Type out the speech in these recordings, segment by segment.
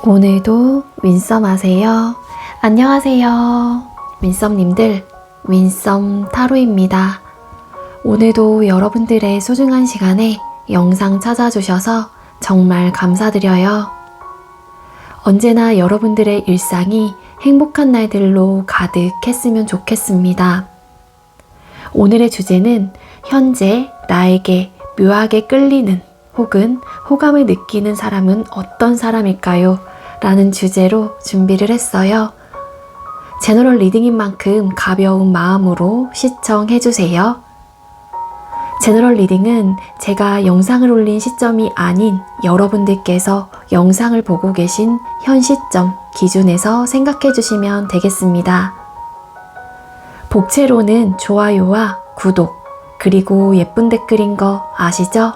오늘도 윈썸 하세요. 안녕하세요. 윈썸님들, 윈썸 타로입니다. 오늘도 여러분들의 소중한 시간에 영상 찾아주셔서 정말 감사드려요. 언제나 여러분들의 일상이 행복한 날들로 가득했으면 좋겠습니다. 오늘의 주제는 현재 나에게 묘하게 끌리는 혹은 호감을 느끼는 사람은 어떤 사람일까요? 라는 주제로 준비를 했어요. 제너럴 리딩인 만큼 가벼운 마음으로 시청해주세요. 제너럴 리딩은 제가 영상을 올린 시점이 아닌 여러분들께서 영상을 보고 계신 현 시점 기준에서 생각해 주시면 되겠습니다. 복채로는 좋아요와 구독, 그리고 예쁜 댓글인 거 아시죠?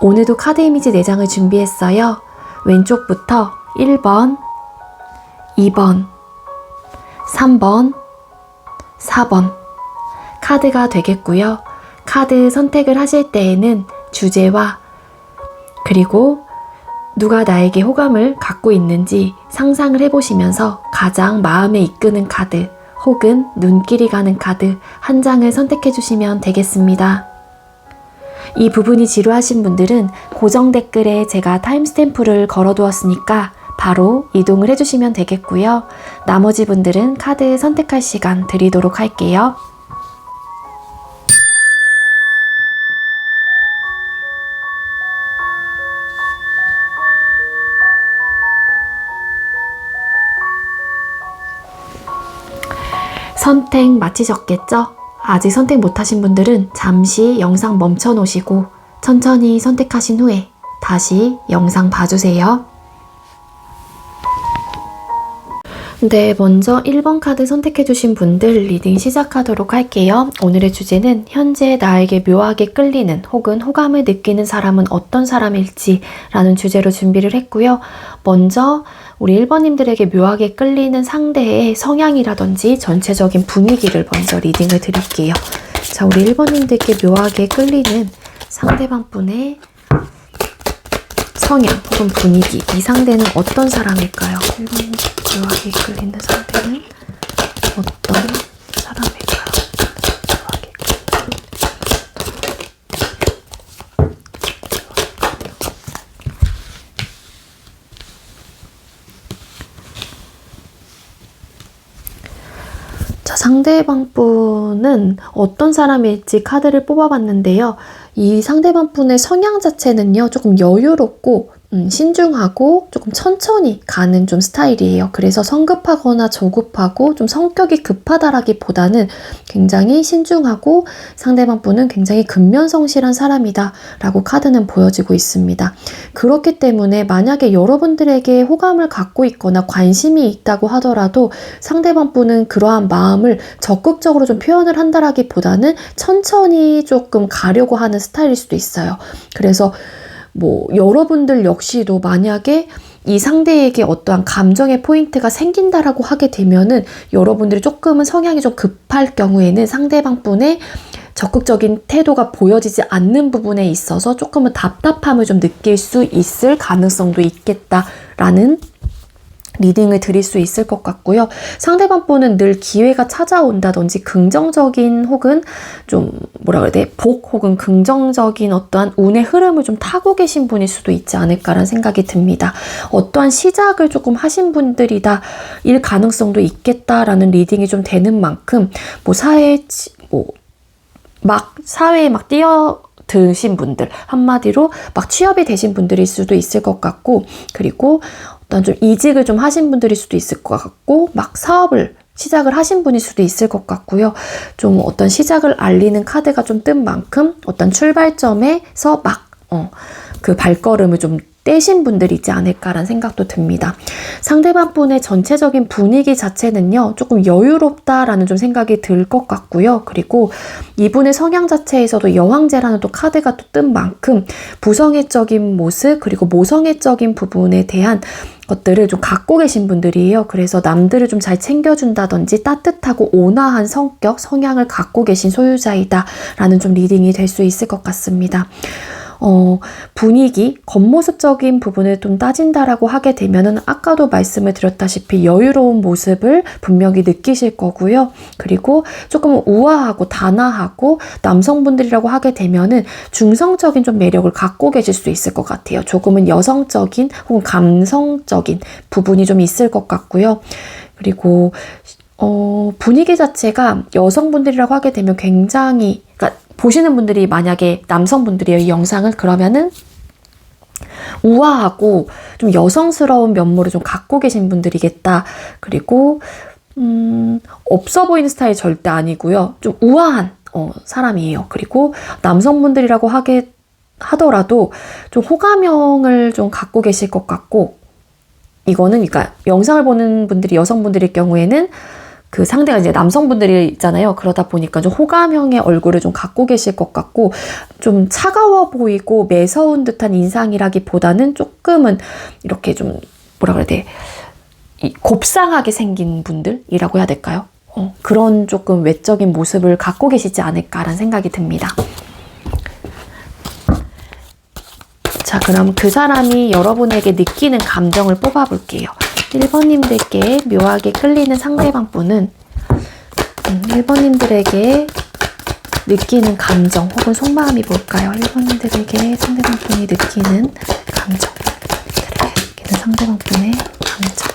오늘도 카드 이미지 4장을 준비했어요. 왼쪽부터 1번, 2번, 3번, 4번 카드가 되겠고요. 카드 선택을 하실 때에는 주제와 그리고 누가 나에게 호감을 갖고 있는지 상상을 해보시면서 가장 마음에 이끄는 카드 혹은 눈길이 가는 카드 한 장을 선택해 주시면 되겠습니다. 이 부분이 지루하신 분들은 고정 댓글에 제가 타임스탬프를 걸어두었으니까 바로 이동을 해주시면 되겠고요. 나머지 분들은 카드 선택할 시간 드리도록 할게요. 선택 마치셨겠죠? 아직 선택 못하신 분들은 잠시 영상 멈춰 놓으시고 천천히 선택하신 후에 다시 영상 봐주세요. 네, 먼저 1번 카드 선택해주신 분들 리딩 시작하도록 할게요. 오늘의 주제는 현재 나에게 묘하게 끌리는 혹은 호감을 느끼는 사람은 어떤 사람일지 라는 주제로 준비를 했고요. 먼저 우리 1번님들에게 묘하게 끌리는 상대의 성향이라든지 전체적인 분위기를 먼저 리딩을 드릴게요. 자, 우리 1번님들께 묘하게 끌리는 상대방 분의 성향 혹은 분위기, 이 상대는 어떤 사람일까요? 1번 묘하게 끌리는 상대는 어떤 사람일까요? 묘하게 끌리는 자, 상대방 분은 어떤 사람일지 카드를 뽑아봤는데요. 이 상대방 분의 성향 자체는요, 조금 여유롭고 신중하고 조금 천천히 가는 좀 스타일이에요. 그래서 성급하거나 조급하고 좀 성격이 급하다라기보다는 굉장히 신중하고 상대방 분은 굉장히 근면성실한 사람이다 라고 카드는 보여지고 있습니다. 그렇기 때문에 만약에 여러분들에게 호감을 갖고 있거나 관심이 있다고 하더라도 상대방 분은 그러한 마음을 적극적으로 좀 표현을 한다라기보다는 천천히 조금 가려고 하는 스타일일 수도 있어요. 그래서 여러분들 역시도 만약에 이 상대에게 어떠한 감정의 포인트가 생긴다라고 하게 되면은 여러분들이 조금은 성향이 좀 급할 경우에는 상대방 분의 적극적인 태도가 보여지지 않는 부분에 있어서 조금은 답답함을 좀 느낄 수 있을 가능성도 있겠다라는 리딩을 드릴 수 있을 것 같고요. 상대방 분은 늘 기회가 찾아온다든지 긍정적인 혹은 좀 복 혹은 긍정적인 어떠한 운의 흐름을 좀 타고 계신 분일 수도 있지 않을까라는 생각이 듭니다. 어떠한 시작을 조금 하신 분들이다 일 가능성도 있겠다라는 리딩이 좀 되는 만큼 사회에 막 뛰어드신 분들, 한마디로 막 취업이 되신 분들일 수도 있을 것 같고, 그리고 어떤 좀 이직을 좀 하신 분들일 수도 있을 것 같고, 막 사업을 시작을 하신 분일 수도 있을 것 같고요. 좀 어떤 시작을 알리는 카드가 좀 뜬 만큼 어떤 출발점에서 그 발걸음을 좀 떼신 분들이지 않을까라는 생각도 듭니다. 상대방 분의 전체적인 분위기 자체는요, 조금 여유롭다라는 좀 생각이 들 것 같고요. 그리고 이분의 성향 자체에서도 여왕제라는 또 카드가 또 뜬 만큼 부성애적인 모습 그리고 모성애적인 부분에 대한 것들을 좀 갖고 계신 분들이에요. 그래서 남들을 좀 잘 챙겨준다든지 따뜻하고 온화한 성향을 갖고 계신 소유자이다 라는 좀 리딩이 될 수 있을 것 같습니다. 분위기, 겉모습적인 부분을 좀 따진다라고 하게 되면은 아까도 말씀을 드렸다시피 여유로운 모습을 분명히 느끼실 거고요. 그리고 조금 우아하고 단아하고 남성분들이라고 하게 되면은 중성적인 좀 매력을 갖고 계실 수 있을 것 같아요. 조금은 여성적인 혹은 감성적인 부분이 좀 있을 것 같고요. 그리고 분위기 자체가 여성분들이라고 하게 되면 굉장히, 그러니까 보시는 분들이 만약에 남성분들이에요, 이 영상을. 그러면은 우아하고 좀 여성스러운 면모를 좀 갖고 계신 분들이겠다. 그리고 없어 보이는 스타일이 절대 아니고요. 좀 우아한 사람이에요. 그리고 남성분들이라고 하더라도 좀 호감형을 좀 갖고 계실 것 같고, 이거는 그러니까 영상을 보는 분들이 여성분들일 경우에는 그 상대가 이제 남성분들이 있잖아요. 그러다 보니까 좀 호감형의 얼굴을 좀 갖고 계실 것 같고, 좀 차가워 보이고 매서운 듯한 인상이라기보다는 조금은 이렇게 좀 뭐라 그래야 돼, 곱상하게 생긴 분들이라고 해야 될까요? 그런 조금 외적인 모습을 갖고 계시지 않을까라는 생각이 듭니다. 자, 그럼 그 사람이 여러분에게 느끼는 감정을 뽑아볼게요. 1번님들께 묘하게 끌리는 상대방 분은 1번님들에게 느끼는 감정 혹은 속마음이 뭘까요? 1번님들에게 상대방 분이 느끼는 감정, 느끼는 상대방 분의 감정.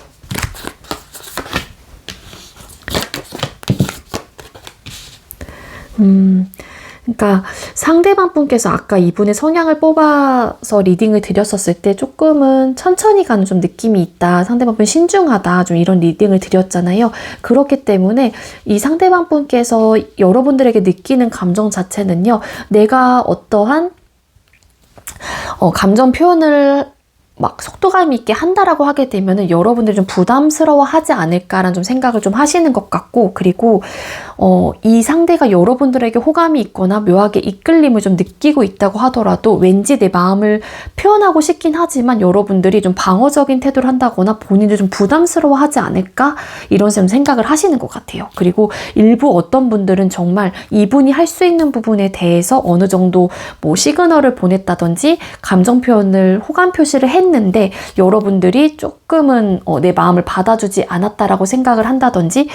그러니까 상대방 분께서 아까 이분의 성향을 뽑아서 리딩을 드렸었을 때 조금은 천천히 가는 좀 느낌이 있다, 상대방 분 신중하다, 좀 이런 리딩을 드렸잖아요. 그렇기 때문에 이 상대방 분께서 여러분들에게 느끼는 감정 자체는요, 내가 어떠한 감정 표현을 막 속도감 있게 한다라고 하게 되면은 여러분들이 좀 부담스러워 하지 않을까라는 좀 생각을 좀 하시는 것 같고, 그리고 이 상대가 여러분들에게 호감이 있거나 묘하게 이끌림을 좀 느끼고 있다고 하더라도 왠지 내 마음을 표현하고 싶긴 하지만 여러분들이 좀 방어적인 태도를 한다거나 본인을 좀 부담스러워 하지 않을까, 이런 생각을 하시는 것 같아요. 그리고 일부 어떤 분들은 정말 이분이 할 수 있는 부분에 대해서 어느 정도 뭐 시그널을 보냈다든지 감정 표현을, 호감 표시를 했는데 여러분들이 조금은 내 마음을 받아주지 않았다라고 생각을 한다든지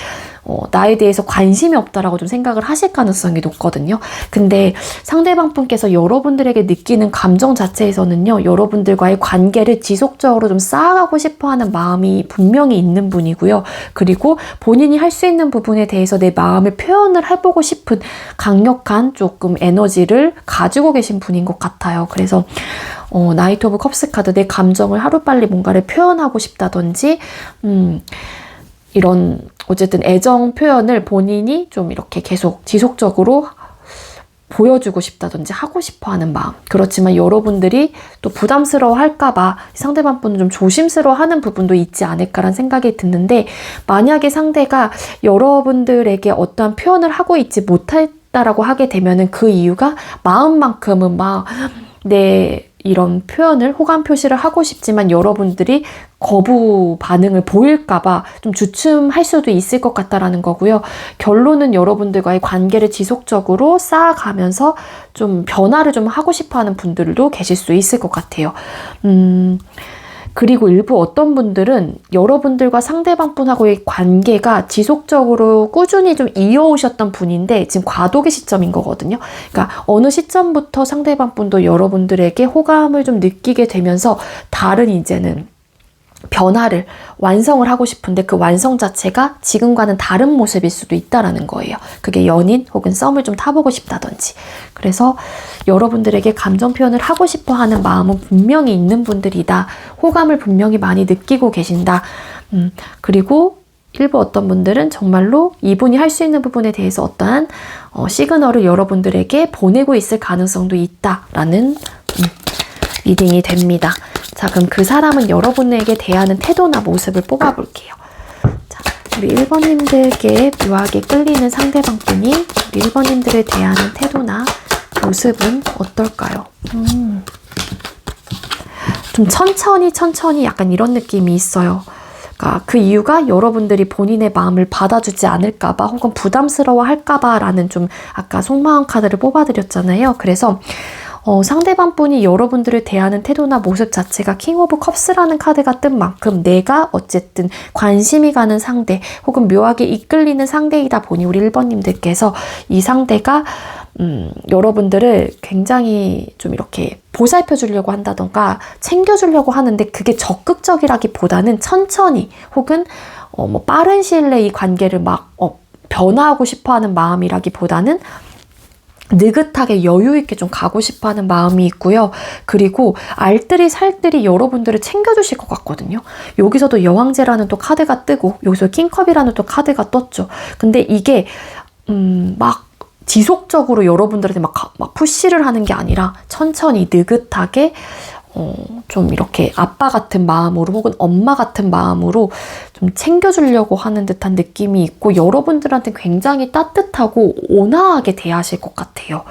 나에 대해서 관심이 없다라고 좀 생각을 하실 가능성이 높거든요. 근데 상대방 분께서 여러분들에게 느끼는 감정 자체에서는요, 여러분들과의 관계를 지속적으로 좀 쌓아가고 싶어하는 마음이 분명히 있는 분이고요. 그리고 본인이 할 수 있는 부분에 대해서 내 마음을 표현을 해보고 싶은 강력한 조금 에너지를 가지고 계신 분인 것 같아요. 그래서 나이트 오브 컵스 카드, 내 감정을 하루빨리 뭔가를 표현하고 싶다든지 이런 어쨌든 애정 표현을 본인이 좀 이렇게 계속 지속적으로 보여주고 싶다든지 하고 싶어하는 마음. 그렇지만 여러분들이 또 부담스러워 할까봐 상대방 분은 좀 조심스러워하는 부분도 있지 않을까라는 생각이 드는데, 만약에 상대가 여러분들에게 어떠한 표현을 하고 있지 못했다라고 하게 되면은 그 이유가 마음만큼은 막 이런 표현을, 호감 표시를 하고 싶지만 여러분들이 거부 반응을 보일까봐 좀 주춤할 수도 있을 것 같다라는 거고요. 결론은 여러분들과의 관계를 지속적으로 쌓아가면서 좀 변화를 좀 하고 싶어하는 분들도 계실 수 있을 것 같아요. 그리고 일부 어떤 분들은 여러분들과 상대방 분하고의 관계가 지속적으로 꾸준히 좀 이어오셨던 분인데 지금 과도기 시점인 거거든요. 그러니까 어느 시점부터 상대방 분도 여러분들에게 호감을 좀 느끼게 되면서 다른 이제는 변화를, 완성을 하고 싶은데 그 완성 자체가 지금과는 다른 모습일 수도 있다라는 거예요. 그게 연인 혹은 썸을 좀 타보고 싶다든지. 그래서 여러분들에게 감정 표현을 하고 싶어 하는 마음은 분명히 있는 분들이다. 호감을 분명히 많이 느끼고 계신다. 그리고 일부 어떤 분들은 정말로 이분이 할 수 있는 부분에 대해서 어떠한 시그널을 여러분들에게 보내고 있을 가능성도 있다라는 리딩이 됩니다. 자, 그럼 그 사람은 여러분에게 대하는 태도나 모습을 뽑아볼게요. 자, 우리 1번님들께 묘하게 끌리는 상대방 분이 우리 1번님들에 대하는 태도나 모습은 어떨까요? 좀 천천히 약간 이런 느낌이 있어요. 그러니까 그 이유가 여러분들이 본인의 마음을 받아주지 않을까봐 혹은 부담스러워 할까봐 라는 좀 아까 속마음 카드를 뽑아드렸잖아요. 그래서 상대방 분이 여러분들을 대하는 태도나 모습 자체가 킹 오브 컵스라는 카드가 뜬 만큼 내가 어쨌든 관심이 가는 상대 혹은 묘하게 이끌리는 상대이다 보니 우리 1번님들께서 이 상대가 여러분들을 굉장히 좀 이렇게 보살펴 주려고 한다던가 챙겨주려고 하는데 그게 적극적이라기보다는 천천히 혹은 뭐 빠른 시일 내에 이 관계를 막 변화하고 싶어하는 마음이라기보다는 느긋하게 여유있게 좀 가고 싶어하는 마음이 있고요. 그리고 알뜰히 살뜰히 여러분들을 챙겨주실 것 같거든요. 여기서도 여왕제라는 또 카드가 뜨고 여기서 킹컵이라는 또 카드가 떴죠. 근데 이게 막 지속적으로 여러분들한테 막 푸시를 하는 게 아니라 천천히 느긋하게 좀 이렇게 아빠 같은 마음으로 혹은 엄마 같은 마음으로 좀 챙겨주려고 하는 듯한 느낌이 있고 여러분들한테 굉장히 따뜻하고 온화하게 대하실 것 같아요.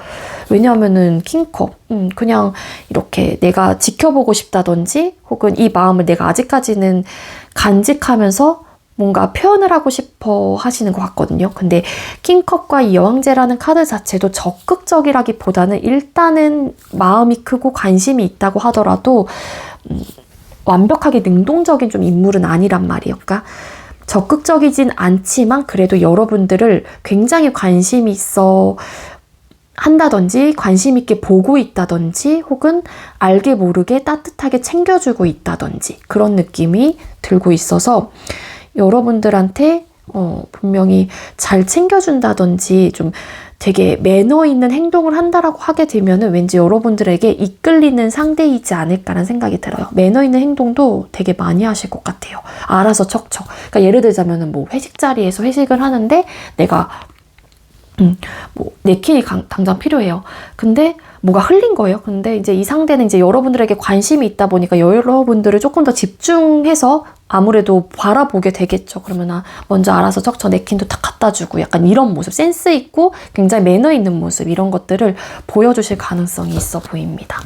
왜냐하면은 킹컵 그냥 이렇게 내가 지켜보고 싶다든지 혹은 이 마음을 내가 아직까지는 간직하면서 뭔가 표현을 하고 싶어 하시는 것 같거든요. 근데 킹컵과 이 여왕제라는 카드 자체도 적극적이라기보다는 일단은 마음이 크고 관심이 있다고 하더라도 완벽하게 능동적인 좀 인물은 아니란 말이에요. 그러니까 적극적이진 않지만 그래도 여러분들을 굉장히 관심이 있어 한다든지 관심 있게 보고 있다든지 혹은 알게 모르게 따뜻하게 챙겨주고 있다든지 그런 느낌이 들고 있어서 여러분들한테 분명히 잘 챙겨준다든지 좀 되게 매너 있는 행동을 한다라고 하게 되면은 왠지 여러분들에게 이끌리는 상대이지 않을까라는 생각이 들어요. 매너 있는 행동도 되게 많이 하실 것 같아요. 알아서 척척. 그러니까 예를 들자면은 뭐 회식 자리에서 회식을 하는데 내가 뭐 냅킨이 당장 필요해요. 근데 뭐가 흘린 거예요. 근데 이제 이 상대는 이제 여러분들에게 관심이 있다 보니까 여러분들을 조금 더 집중해서 아무래도 바라보게 되겠죠. 그러면 먼저 알아서 척척 냅킨도 탁 갖다 주고 약간 이런 모습, 센스 있고 굉장히 매너 있는 모습 이런 것들을 보여주실 가능성이 있어 보입니다.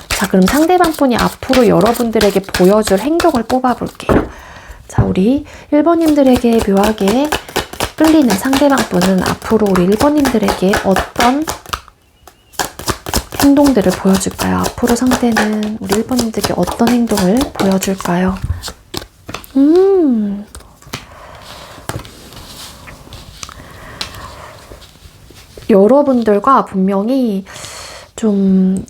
자, 그럼 상대방 분이 앞으로 여러분들에게 보여줄 행동을 뽑아볼게요. 자, 우리 1번님들에게 묘하게 끌리는 상대방 분은 앞으로 우리 1번님들에게 어떤 행동들을 보여줄까요? 앞으로 상대는 우리 1번님들께 어떤 행동을 보여줄까요? 여러분들과 분명히 좀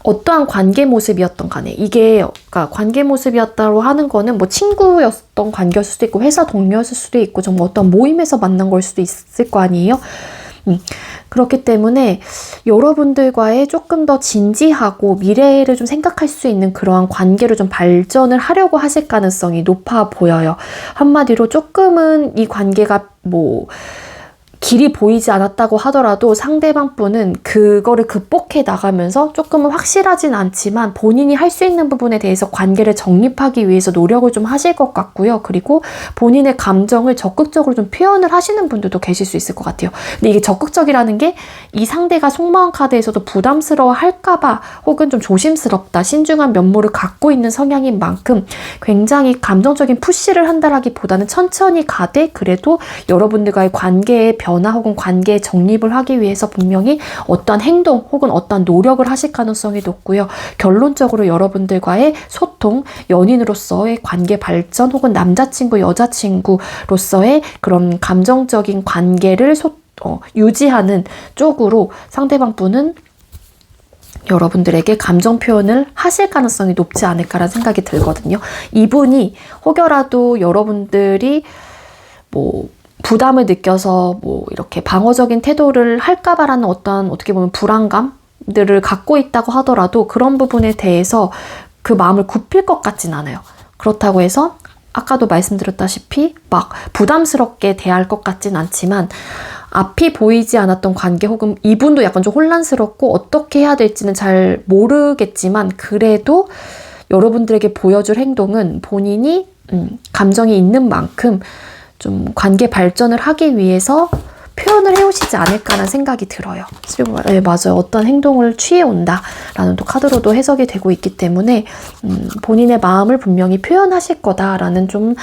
어떠한 관계 모습이었던 간에 이게 그러니까 관계 모습이었다고 하는 거는 뭐 친구였던 관계였을 수도 있고 회사 동료였을 수도 있고 정말 어떤 모임에서 만난 걸 수도 있을 거 아니에요. 그렇기 때문에 여러분들과의 조금 더 진지하고 미래를 좀 생각할 수 있는 그러한 관계로 좀 발전을 하려고 하실 가능성이 높아 보여요. 한마디로 조금은 이 관계가 뭐 길이 보이지 않았다고 하더라도 상대방 분은 그거를 극복해 나가면서 조금은 확실하진 않지만 본인이 할 수 있는 부분에 대해서 관계를 정립하기 위해서 노력을 좀 하실 것 같고요. 그리고 본인의 감정을 적극적으로 좀 표현을 하시는 분들도 계실 수 있을 것 같아요. 근데 이게 적극적이라는 게 이 상대가 속마음 카드에서도 부담스러워 할까봐 혹은 좀 조심스럽다, 신중한 면모를 갖고 있는 성향인 만큼 굉장히 감정적인 푸시를 한다라기보다는 천천히 가되 그래도 여러분들과의 관계의 변화 혹은 관계의 정립을 하기 위해서 분명히 어떠한 행동 혹은 어떠한 노력을 하실 가능성이 높고요. 결론적으로 여러분들과의 소통, 연인으로서의 관계 발전 혹은 남자친구, 여자친구로서의 그런 감정적인 관계를 유지하는 쪽으로 상대방 분은 여러분들에게 감정 표현을 하실 가능성이 높지 않을까라는 생각이 들거든요. 이분이 혹여라도 여러분들이 뭐 부담을 느껴서 뭐 이렇게 방어적인 태도를 할까봐라는 어떤 어떻게 보면 불안감들을 갖고 있다고 하더라도 그런 부분에 대해서 그 마음을 굽힐 것 같진 않아요. 그렇다고 해서 아까도 말씀드렸다시피 막 부담스럽게 대할 것 같진 않지만 앞이 보이지 않았던 관계 혹은 이분도 약간 좀 혼란스럽고 어떻게 해야 될지는 잘 모르겠지만 그래도 여러분들에게 보여줄 행동은 본인이 감정이 있는 만큼 좀 관계 발전을 하기 위해서 표현을 해오시지 않을까라는 생각이 들어요. 네, 맞아요. 어떤 행동을 취해온다라는 또 카드로도 해석이 되고 있기 때문에 본인의 마음을 분명히 표현하실 거다라는 좀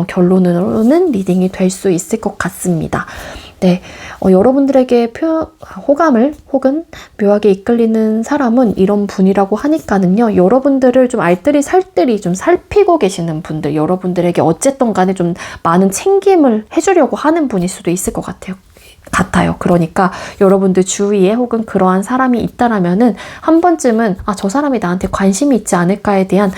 결론으로는 리딩이 될 수 있을 것 같습니다. 네, 여러분들에게 호감을 혹은 묘하게 이끌리는 사람은 이런 분이라고 하니까는요, 여러분들을 좀 알뜰히 살뜰히 좀 살피고 계시는 분들, 여러분들에게 어쨌든 간에 좀 많은 챙김을 해주려고 하는 분일 수도 있을 것 같아요. 그러니까 여러분들 주위에 혹은 그러한 사람이 있다라면은 한 번쯤은 저 사람이 나한테 관심이 있지 않을까에 대한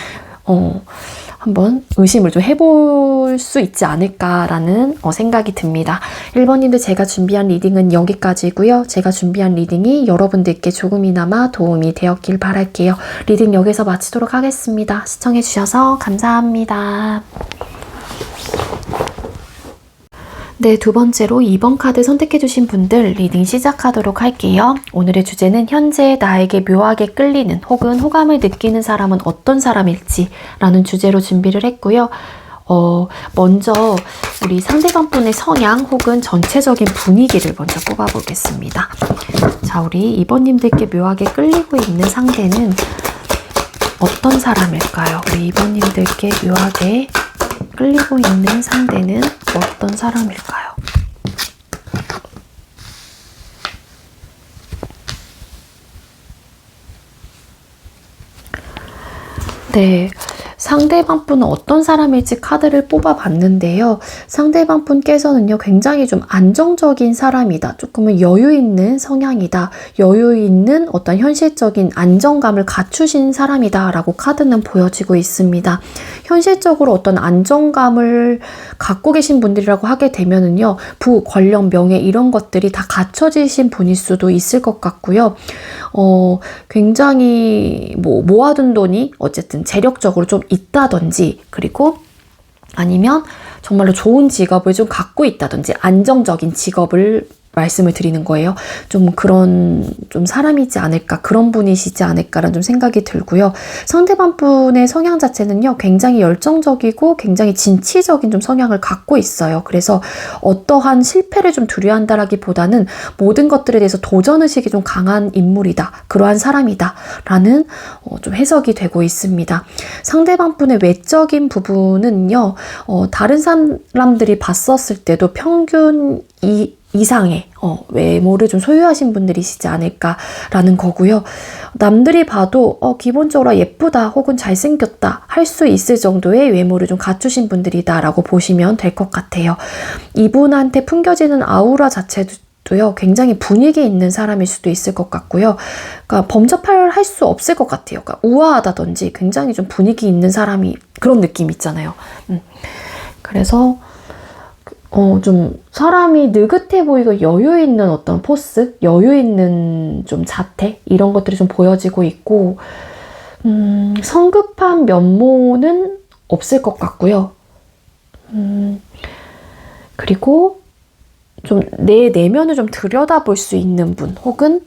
한번 의심을 좀 해볼 수 있지 않을까라는 생각이 듭니다. 1번님들 제가 준비한 리딩은 여기까지고요. 제가 준비한 리딩이 여러분들께 조금이나마 도움이 되었길 바랄게요. 리딩 여기서 마치도록 하겠습니다. 시청해주셔서 감사합니다. 네, 두 번째로 2번 카드 선택해주신 분들 리딩 시작하도록 할게요. 오늘의 주제는 현재 나에게 묘하게 끌리는 혹은 호감을 느끼는 사람은 어떤 사람일지 라는 주제로 준비를 했고요. 먼저 우리 상대방 분의 성향 혹은 전체적인 분위기를 먼저 뽑아보겠습니다. 자, 우리 2번님들께 묘하게 끌리고 있는 상대는 어떤 사람일까요? 우리 2번님들께 묘하게 끌리고 있는 상대는 어떤 사람일까요? 네, 상대방 분은 어떤 사람일지 카드를 뽑아봤는데요. 상대방 분께서는요, 굉장히 좀 안정적인 사람이다. 조금은 여유 있는 성향이다. 여유 있는 어떤 현실적인 안정감을 갖추신 사람이다. 라고 카드는 보여지고 있습니다. 현실적으로 어떤 안정감을 갖고 계신 분들이라고 하게 되면은요, 부, 권력, 명예 이런 것들이 다 갖춰지신 분일 수도 있을 것 같고요. 굉장히 모아둔 돈이 어쨌든 재력적으로 좀 있다든지, 그리고 아니면 정말로 좋은 직업을 좀 갖고 있다든지, 안정적인 직업을 말씀을 드리는 거예요. 좀 그런 좀 사람이지 않을까, 그런 분이시지 않을까라는 좀 생각이 들고요. 상대방 분의 성향 자체는요, 굉장히 열정적이고 굉장히 진취적인 좀 성향을 갖고 있어요. 그래서 어떠한 실패를 좀 두려워한다라기보다는 모든 것들에 대해서 도전의식이 좀 강한 인물이다, 그러한 사람이다 라는 좀 해석이 되고 있습니다. 상대방 분의 외적인 부분은요, 다른 사람들이 봤었을 때도 평균 이상의 외모를 좀 소유하신 분들이시지 않을까라는 거고요. 남들이 봐도 기본적으로 예쁘다 혹은 잘생겼다 할 수 있을 정도의 외모를 좀 갖추신 분들이다라고 보시면 될 것 같아요. 이분한테 풍겨지는 아우라 자체도요, 굉장히 분위기 있는 사람일 수도 있을 것 같고요. 그러니까 범접할 수 없을 것 같아요. 그러니까 우아하다든지 굉장히 좀 분위기 있는 사람이, 그런 느낌 있잖아요. 그래서 좀 사람이 느긋해 보이고 여유 있는 어떤 포스, 여유 있는 좀 자태, 이런 것들이 좀 보여지고 있고, 성급한 면모는 없을 것 같고요. 그리고 좀 내 내면을 좀 들여다볼 수 있는 분, 혹은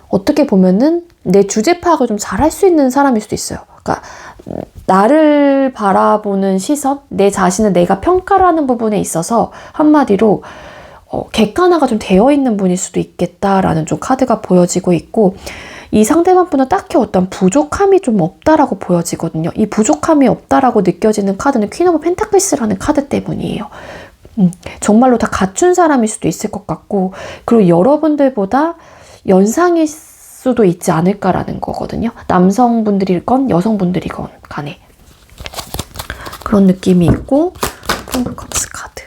어떻게 보면은 내 주제 파악을 좀 잘할 수 있는 사람일 수도 있어요. 그러니까 나를 바라보는 시선, 내 자신을 내가 평가를 하는 부분에 있어서 한마디로 객관화가 좀 되어 있는 분일 수도 있겠다라는 좀 카드가 보여지고 있고, 이 상대방 분은 딱히 어떤 부족함이 좀 없다라고 보여지거든요. 이 부족함이 없다라고 느껴지는 카드는 퀸 오브 펜타클스라는 카드 때문이에요. 정말로 다 갖춘 사람일 수도 있을 것 같고, 그리고 여러분들보다 연상일 수도 있지 않을까라는 거거든요. 남성분들이건 여성분들이건 간에 그런 느낌이 있고, 컵스 카드.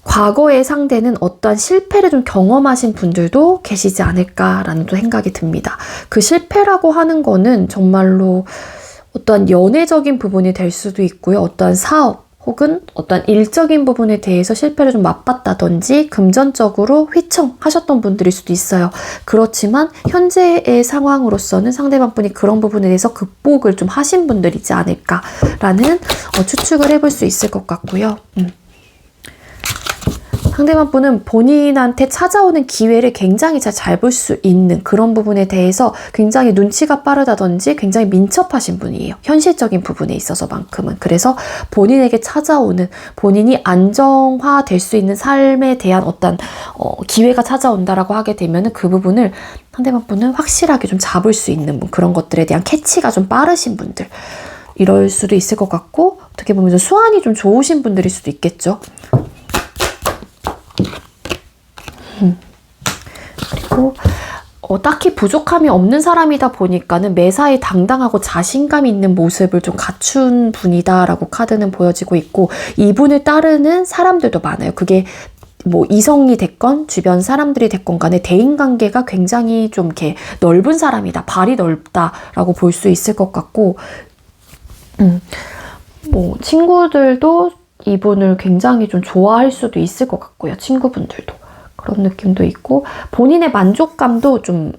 과거의 상대는 어떠한 실패를 좀 경험하신 분들도 계시지 않을까라는 또 생각이 듭니다. 그 실패라고 하는 거는 정말로 어떠한 연애적인 부분이 될 수도 있고요. 어떠한 사업 혹은 어떠한 일적인 부분에 대해서 실패를 좀 맛봤다든지 금전적으로 휘청하셨던 분들일 수도 있어요. 그렇지만 현재의 상황으로서는 상대방 분이 그런 부분에 대해서 극복을 좀 하신 분들이지 않을까라는 추측을 해볼 수 있을 것 같고요. 상대방 분은 본인한테 찾아오는 기회를 굉장히 잘 볼 수 있는 그런 부분에 대해서 굉장히 눈치가 빠르다든지 굉장히 민첩하신 분이에요. 현실적인 부분에 있어서만큼은. 그래서 본인에게 찾아오는, 본인이 안정화될 수 있는 삶에 대한 어떤 기회가 찾아온다라고 하게 되면 그 부분을 상대방 분은 확실하게 좀 잡을 수 있는 분, 그런 것들에 대한 캐치가 좀 빠르신 분들. 이럴 수도 있을 것 같고, 어떻게 보면 좀 수완이 좀 좋으신 분들일 수도 있겠죠. 그리고 딱히 부족함이 없는 사람이다 보니까는 매사에 당당하고 자신감 있는 모습을 좀 갖춘 분이다라고 카드는 보여지고 있고, 이분을 따르는 사람들도 많아요. 그게 뭐 이성이 됐건 주변 사람들이 됐건 간에 대인관계가 굉장히 좀 이렇게 넓은 사람이다, 발이 넓다라고 볼 수 있을 것 같고, 뭐 친구들도 이분을 굉장히 좀 좋아할 수도 있을 것 같고요. 친구분들도 그런 느낌도 있고, 본인의 만족감도 좀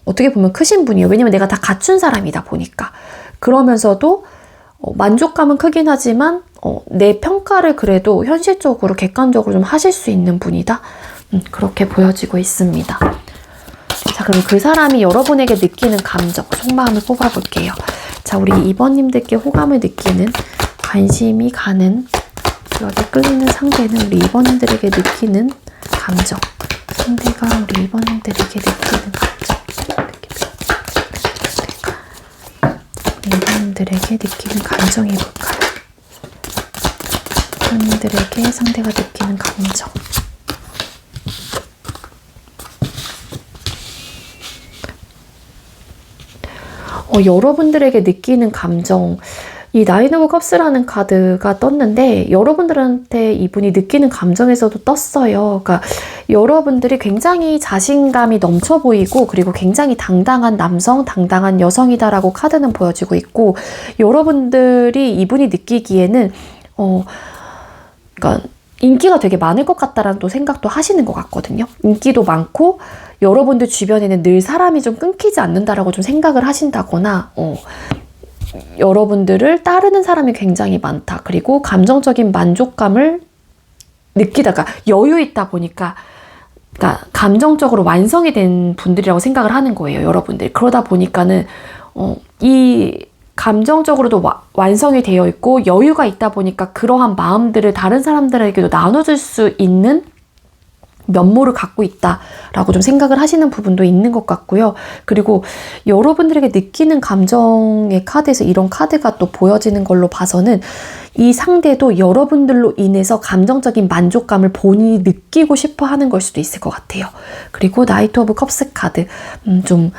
어떻게 보면 크신 분이에요. 왜냐면 내가 다 갖춘 사람이다 보니까. 그러면서도 만족감은 크긴 하지만 내 평가를 그래도 현실적으로 객관적으로 좀 하실 수 있는 분이다. 그렇게 보여지고 있습니다. 자, 그럼 그 사람이 여러분에게 느끼는 감정, 속마음을 뽑아볼게요. 자, 우리 2번님들께 호감을 느끼는, 관심이 가는, 여기 끌리는 상대는 우리 2번님들에게 느끼는 감정. 상대가 우리 2번님들에게 느끼는 감정. 우리 2번님들에게 느끼는 감정이 뭘까요? 2번님들에게 상대가 느끼는 감정. 여러분들에게 느끼는 감정, 이 나인 오브 컵스라는 카드가 떴는데 여러분들한테 이분이 느끼는 감정에서도 떴어요. 그러니까 여러분들이 굉장히 자신감이 넘쳐 보이고, 그리고 굉장히 당당한 남성, 당당한 여성이다라고 카드는 보여지고 있고, 여러분들이 이분이 느끼기에는 그러니까 인기가 되게 많을 것 같다라는 또 생각도 하시는 것 같거든요. 인기도 많고 여러분들 주변에는 늘 사람이 좀 끊기지 않는다라고 좀 생각을 하신다거나, 여러분들을 따르는 사람이 굉장히 많다. 그리고 감정적인 만족감을 느끼다가 여유 있다 보니까, 그러니까 감정적으로 완성이 된 분들이라고 생각을 하는 거예요, 여러분들. 그러다 보니까는 이 감정적으로도 완성이 되어 있고 여유가 있다 보니까 그러한 마음들을 다른 사람들에게도 나눠줄 수 있는 면모를 갖고 있다라고 좀 생각을 하시는 부분도 있는 것 같고요. 그리고 여러분들에게 느끼는 감정의 카드에서 이런 카드가 또 보여지는 걸로 봐서는 이 상대도 여러분들로 인해서 감정적인 만족감을 본인이 느끼고 싶어 하는 걸 수도 있을 것 같아요. 그리고 나이트 오브 컵스 카드, 좀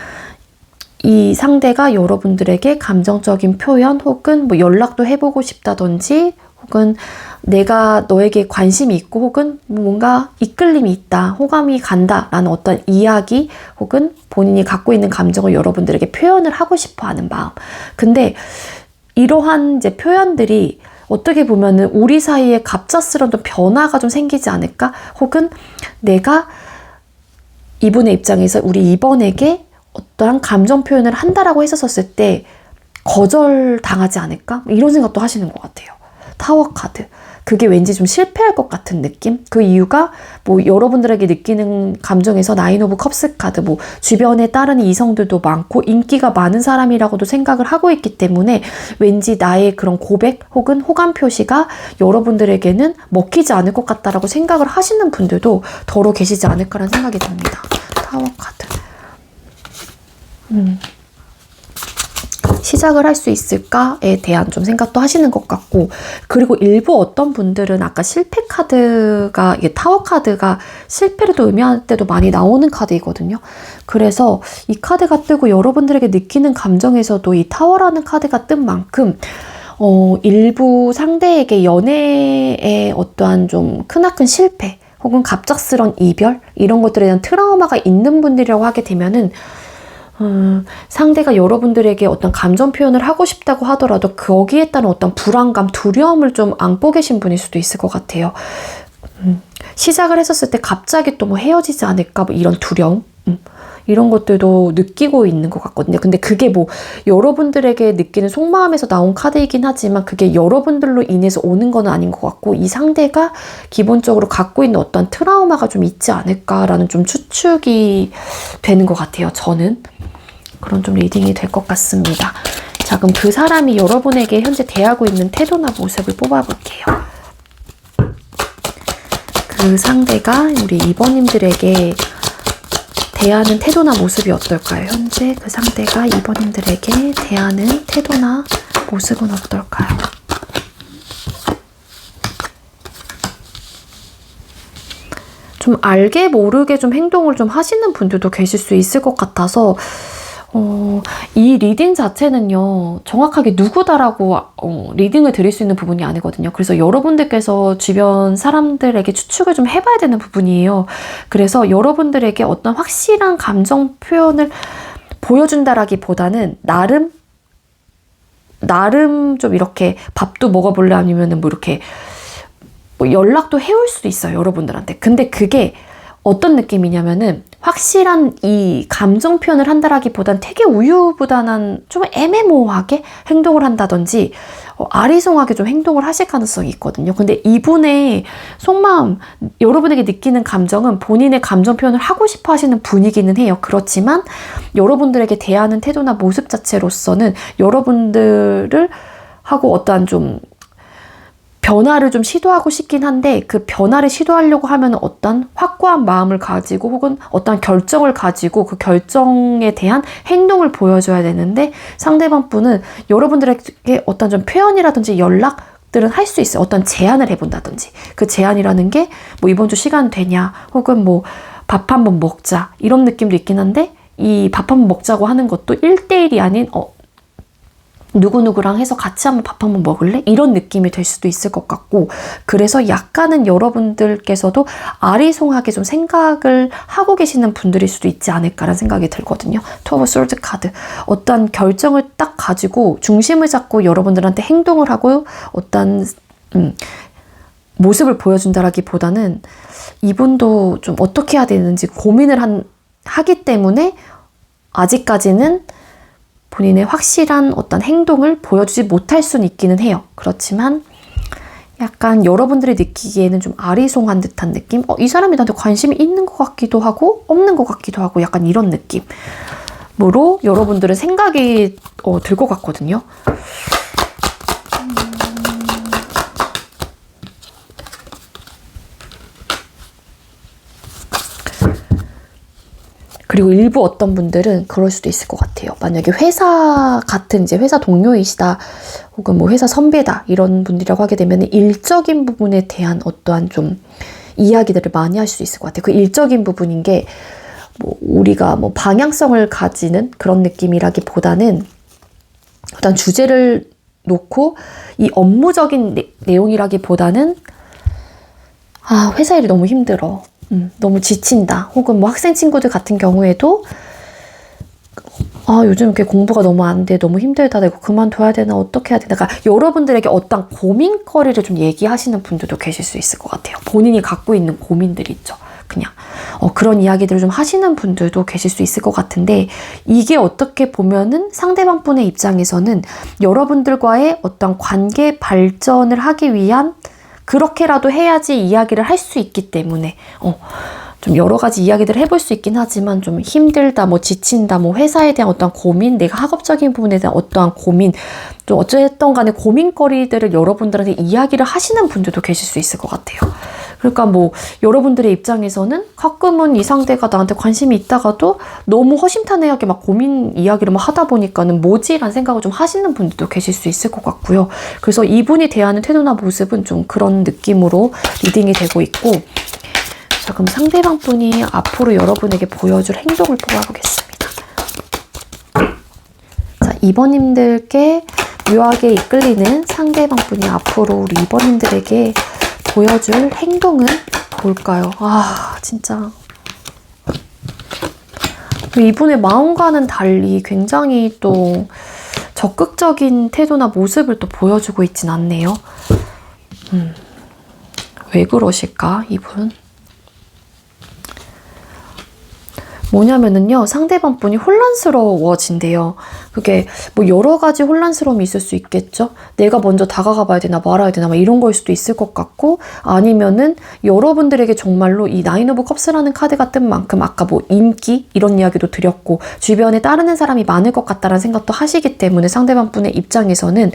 이 상대가 여러분들에게 감정적인 표현 혹은 뭐 연락도 해보고 싶다든지, 혹은 내가 너에게 관심이 있고, 혹은 뭔가 이끌림이 있다, 호감이 간다 라는 어떤 이야기, 혹은 본인이 갖고 있는 감정을 여러분들에게 표현을 하고 싶어 하는 마음. 근데 이러한 이제 표현들이 어떻게 보면은 우리 사이에 갑작스러운 변화가 좀 생기지 않을까? 혹은 내가 이분의 입장에서 우리 2번에게 어떠한 감정 표현을 한다라고 했었을 때 거절당하지 않을까? 이런 생각도 하시는 것 같아요. 타워 카드. 그게 왠지 좀 실패할 것 같은 느낌? 그 이유가 뭐 여러분들에게 느끼는 감정에서 나인 오브 컵스 카드, 뭐 주변에 따르는 이성들도 많고 인기가 많은 사람이라고도 생각을 하고 있기 때문에 왠지 나의 그런 고백 혹은 호감 표시가 여러분들에게는 먹히지 않을 것 같다라고 생각을 하시는 분들도 더러 계시지 않을까라는 생각이 듭니다. 타워 카드. 시작을 할 수 있을까에 대한 좀 생각도 하시는 것 같고, 그리고 일부 어떤 분들은 아까 실패 카드가, 이게 타워 카드가 실패를 또 의미할 때도 많이 나오는 카드이거든요. 그래서 이 카드가 뜨고 여러분들에게 느끼는 감정에서도 이 타워라는 카드가 뜬 만큼 일부 상대에게 연애의 어떠한 좀 크나큰 실패 혹은 갑작스런 이별, 이런 것들에 대한 트라우마가 있는 분들이라고 하게 되면은 상대가 여러분들에게 어떤 감정 표현을 하고 싶다고 하더라도 거기에 따른 어떤 불안감, 두려움을 좀 안고 계신 분일 수도 있을 것 같아요. 시작을 했었을 때 갑자기 또 뭐 헤어지지 않을까, 뭐 이런 두려움, 이런 것들도 느끼고 있는 것 같거든요. 근데 그게 뭐 여러분들에게 느끼는 속마음에서 나온 카드이긴 하지만 그게 여러분들로 인해서 오는 건 아닌 것 같고, 이 상대가 기본적으로 갖고 있는 어떤 트라우마가 좀 있지 않을까라는 좀 추측이 되는 것 같아요, 저는. 그런 좀 리딩이 될 것 같습니다. 자, 그럼 그 사람이 여러분에게 현재 대하고 있는 태도나 모습을 뽑아볼게요. 그 상대가 우리 2번님들에게 대하는 태도나 모습이 어떨까요? 현재 그 상대가 이번님들에게 대하는 태도나 모습은 어떨까요? 좀 알게 모르게 좀 행동을 좀 하시는 분들도 계실 수 있을 것 같아서 이 리딩 자체는요, 정확하게 누구다라고 리딩을 드릴 수 있는 부분이 아니거든요. 그래서 여러분들께서 주변 사람들에게 추측을 좀 해봐야 되는 부분이에요. 그래서 여러분들에게 어떤 확실한 감정 표현을 보여준다라기보다는 나름 좀 이렇게 밥도 먹어볼래 아니면은 뭐 이렇게 뭐 연락도 해올 수도 있어요, 여러분들한테. 근데 그게 어떤 느낌이냐면은 확실한 이 감정 표현을 한다라기보단 되게 우유부단한 좀 애매모호하게 행동을 한다든지 아리송하게 좀 행동을 하실 가능성이 있거든요. 근데 이분의 속마음, 여러분에게 느끼는 감정은 본인의 감정 표현을 하고 싶어 하시는 분이기는 해요. 그렇지만 여러분들에게 대하는 태도나 모습 자체로서는 여러분들을 하고 어떠한 좀 변화를 좀 시도하고 싶긴 한데 그 변화를 시도하려고 하면 어떤 확고한 마음을 가지고 혹은 어떤 결정을 가지고 그 결정에 대한 행동을 보여줘야 되는데 상대방 분은 여러분들에게 어떤 좀 표현이라든지 연락들은 할 수 있어요. 어떤 제안을 해본다든지 그 제안이라는 게 뭐 이번 주 시간 되냐 혹은 뭐 밥 한번 먹자 이런 느낌도 있긴 한데 이 밥 한번 먹자고 하는 것도 1대1이 아닌 누구누구랑 해서 같이 한번 밥 한번 먹을래? 이런 느낌이 될 수도 있을 것 같고 그래서 약간은 여러분들께서도 아리송하게 좀 생각을 하고 계시는 분들일 수도 있지 않을까라는 생각이 들거든요. 투 오브 솔드 카드. 어떤 결정을 딱 가지고 중심을 잡고 여러분들한테 행동을 하고 어떤 모습을 보여준다라기보다는 이분도 좀 어떻게 해야 되는지 고민을 하기 때문에 아직까지는 본인의 확실한 어떤 행동을 보여주지 못할 수는 있기는 해요. 그렇지만 약간 여러분들이 느끼기에는 좀 아리송한 듯한 느낌? 이 사람이 나한테 관심이 있는 것 같기도 하고 없는 것 같기도 하고 약간 이런 느낌으로 여러분들은 생각이 들 것 같거든요. 그리고 일부 어떤 분들은 그럴 수도 있을 것 같아요. 만약에 회사 같은 이제 회사 동료이시다 혹은 뭐 회사 선배다 이런 분들이라고 하게 되면 일적인 부분에 대한 어떠한 좀 이야기들을 많이 할 수 있을 것 같아요. 그 일적인 부분인 게 뭐 우리가 뭐 방향성을 가지는 그런 느낌이라기보다는 어떤 주제를 놓고 이 업무적인 내용이라기보다는 회사 일이 너무 힘들어. 너무 지친다. 혹은 뭐 학생 친구들 같은 경우에도 요즘 이렇게 공부가 너무 안 돼. 너무 힘들다. 내가 그만둬야 되나? 어떻게 해야 되나? 그러니까 여러분들에게 어떤 고민거리를 좀 얘기하시는 분들도 계실 수 있을 것 같아요. 본인이 갖고 있는 고민들 있죠. 그냥 그런 이야기들을 좀 하시는 분들도 계실 수 있을 것 같은데 이게 어떻게 보면은 상대방 분의 입장에서는 여러분들과의 어떤 관계 발전을 하기 위한 그렇게라도 해야지 이야기를 할 수 있기 때문에 좀 여러 가지 이야기들을 해볼 수 있긴 하지만 좀 힘들다, 뭐 지친다, 뭐 회사에 대한 어떠한 고민, 내가 학업적인 부분에 대한 어떠한 고민, 좀 어쨌든 간에 고민거리들을 여러분들한테 이야기를 하시는 분들도 계실 수 있을 것 같아요. 그러니까 뭐 여러분들의 입장에서는 가끔은 이 상대가 나한테 관심이 있다가도 너무 허심탄회하게 막 고민 이야기를 막 하다 보니까는 뭐지? 라는 생각을 좀 하시는 분들도 계실 수 있을 것 같고요. 그래서 이분이 대하는 태도나 모습은 좀 그런 느낌으로 리딩이 되고 있고 자, 그럼 상대방 분이 앞으로 여러분에게 보여줄 행동을 뽑아보겠습니다. 자, 2번님들께 묘하게 이끌리는 상대방 분이 앞으로 우리 2번님들에게 보여줄 행동은 뭘까요? 진짜. 이분의 마음과는 달리 굉장히 또 적극적인 태도나 모습을 또 보여주고 있진 않네요. 왜 그러실까, 이분? 뭐냐면은요, 상대방 분이 혼란스러워진대요. 그게 뭐 여러 가지 혼란스러움이 있을 수 있겠죠? 내가 먼저 다가가 봐야 되나 말아야 되나 막 이런 걸 수도 있을 것 같고 아니면은 여러분들에게 정말로 이 나인 오브 컵스라는 카드가 뜬 만큼 아까 뭐 인기 이런 이야기도 드렸고 주변에 따르는 사람이 많을 것 같다라는 생각도 하시기 때문에 상대방 분의 입장에서는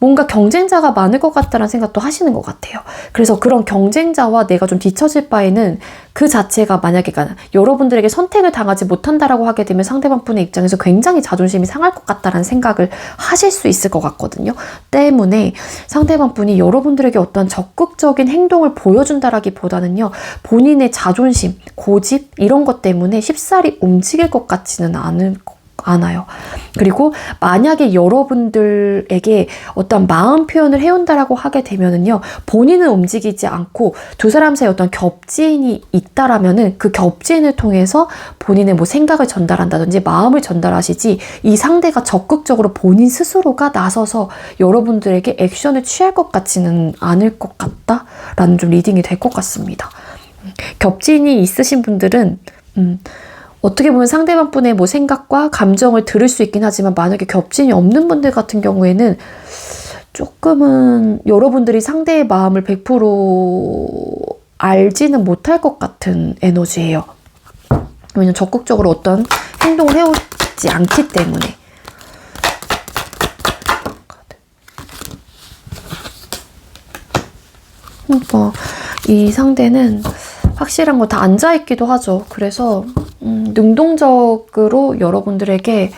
뭔가 경쟁자가 많을 것 같다는 생각도 하시는 것 같아요. 그래서 그런 경쟁자와 내가 좀 뒤처질 바에는 그 자체가 만약에 여러분들에게 선택을 당하지 못한다라고 하게 되면 상대방 분의 입장에서 굉장히 자존심이 상할 것 같다라는 생각을 하실 수 있을 것 같거든요. 때문에 상대방 분이 여러분들에게 어떤 적극적인 행동을 보여준다라기보다는요, 본인의 자존심, 고집 이런 것 때문에 쉽사리 움직일 것 같지는 않아요. 그리고 만약에 여러분들에게 어떤 마음 표현을 해온다라고 하게 되면은요, 본인은 움직이지 않고 두 사람 사이에 어떤 겹지인이 있다라면은 그 겹지인을 통해서 본인의 뭐 생각을 전달한다든지 마음을 전달하시지, 이 상대가 적극적으로 본인 스스로가 나서서 여러분들에게 액션을 취할 것 같지는 않을 것 같다라는 좀 리딩이 될 것 같습니다. 겹지인이 있으신 분들은 어떻게 보면 상대방 분의 뭐 생각과 감정을 들을 수 있긴 하지만, 만약에 겹진이 없는 분들 같은 경우에는 조금은 여러분들이 상대의 마음을 100% 알지는 못할 것 같은 에너지예요. 왜냐면 적극적으로 어떤 행동을 해오지 않기 때문에. 그러니까 이 상대는 확실한 거 다 앉아있기도 하죠. 그래서 능동적으로 여러분들에게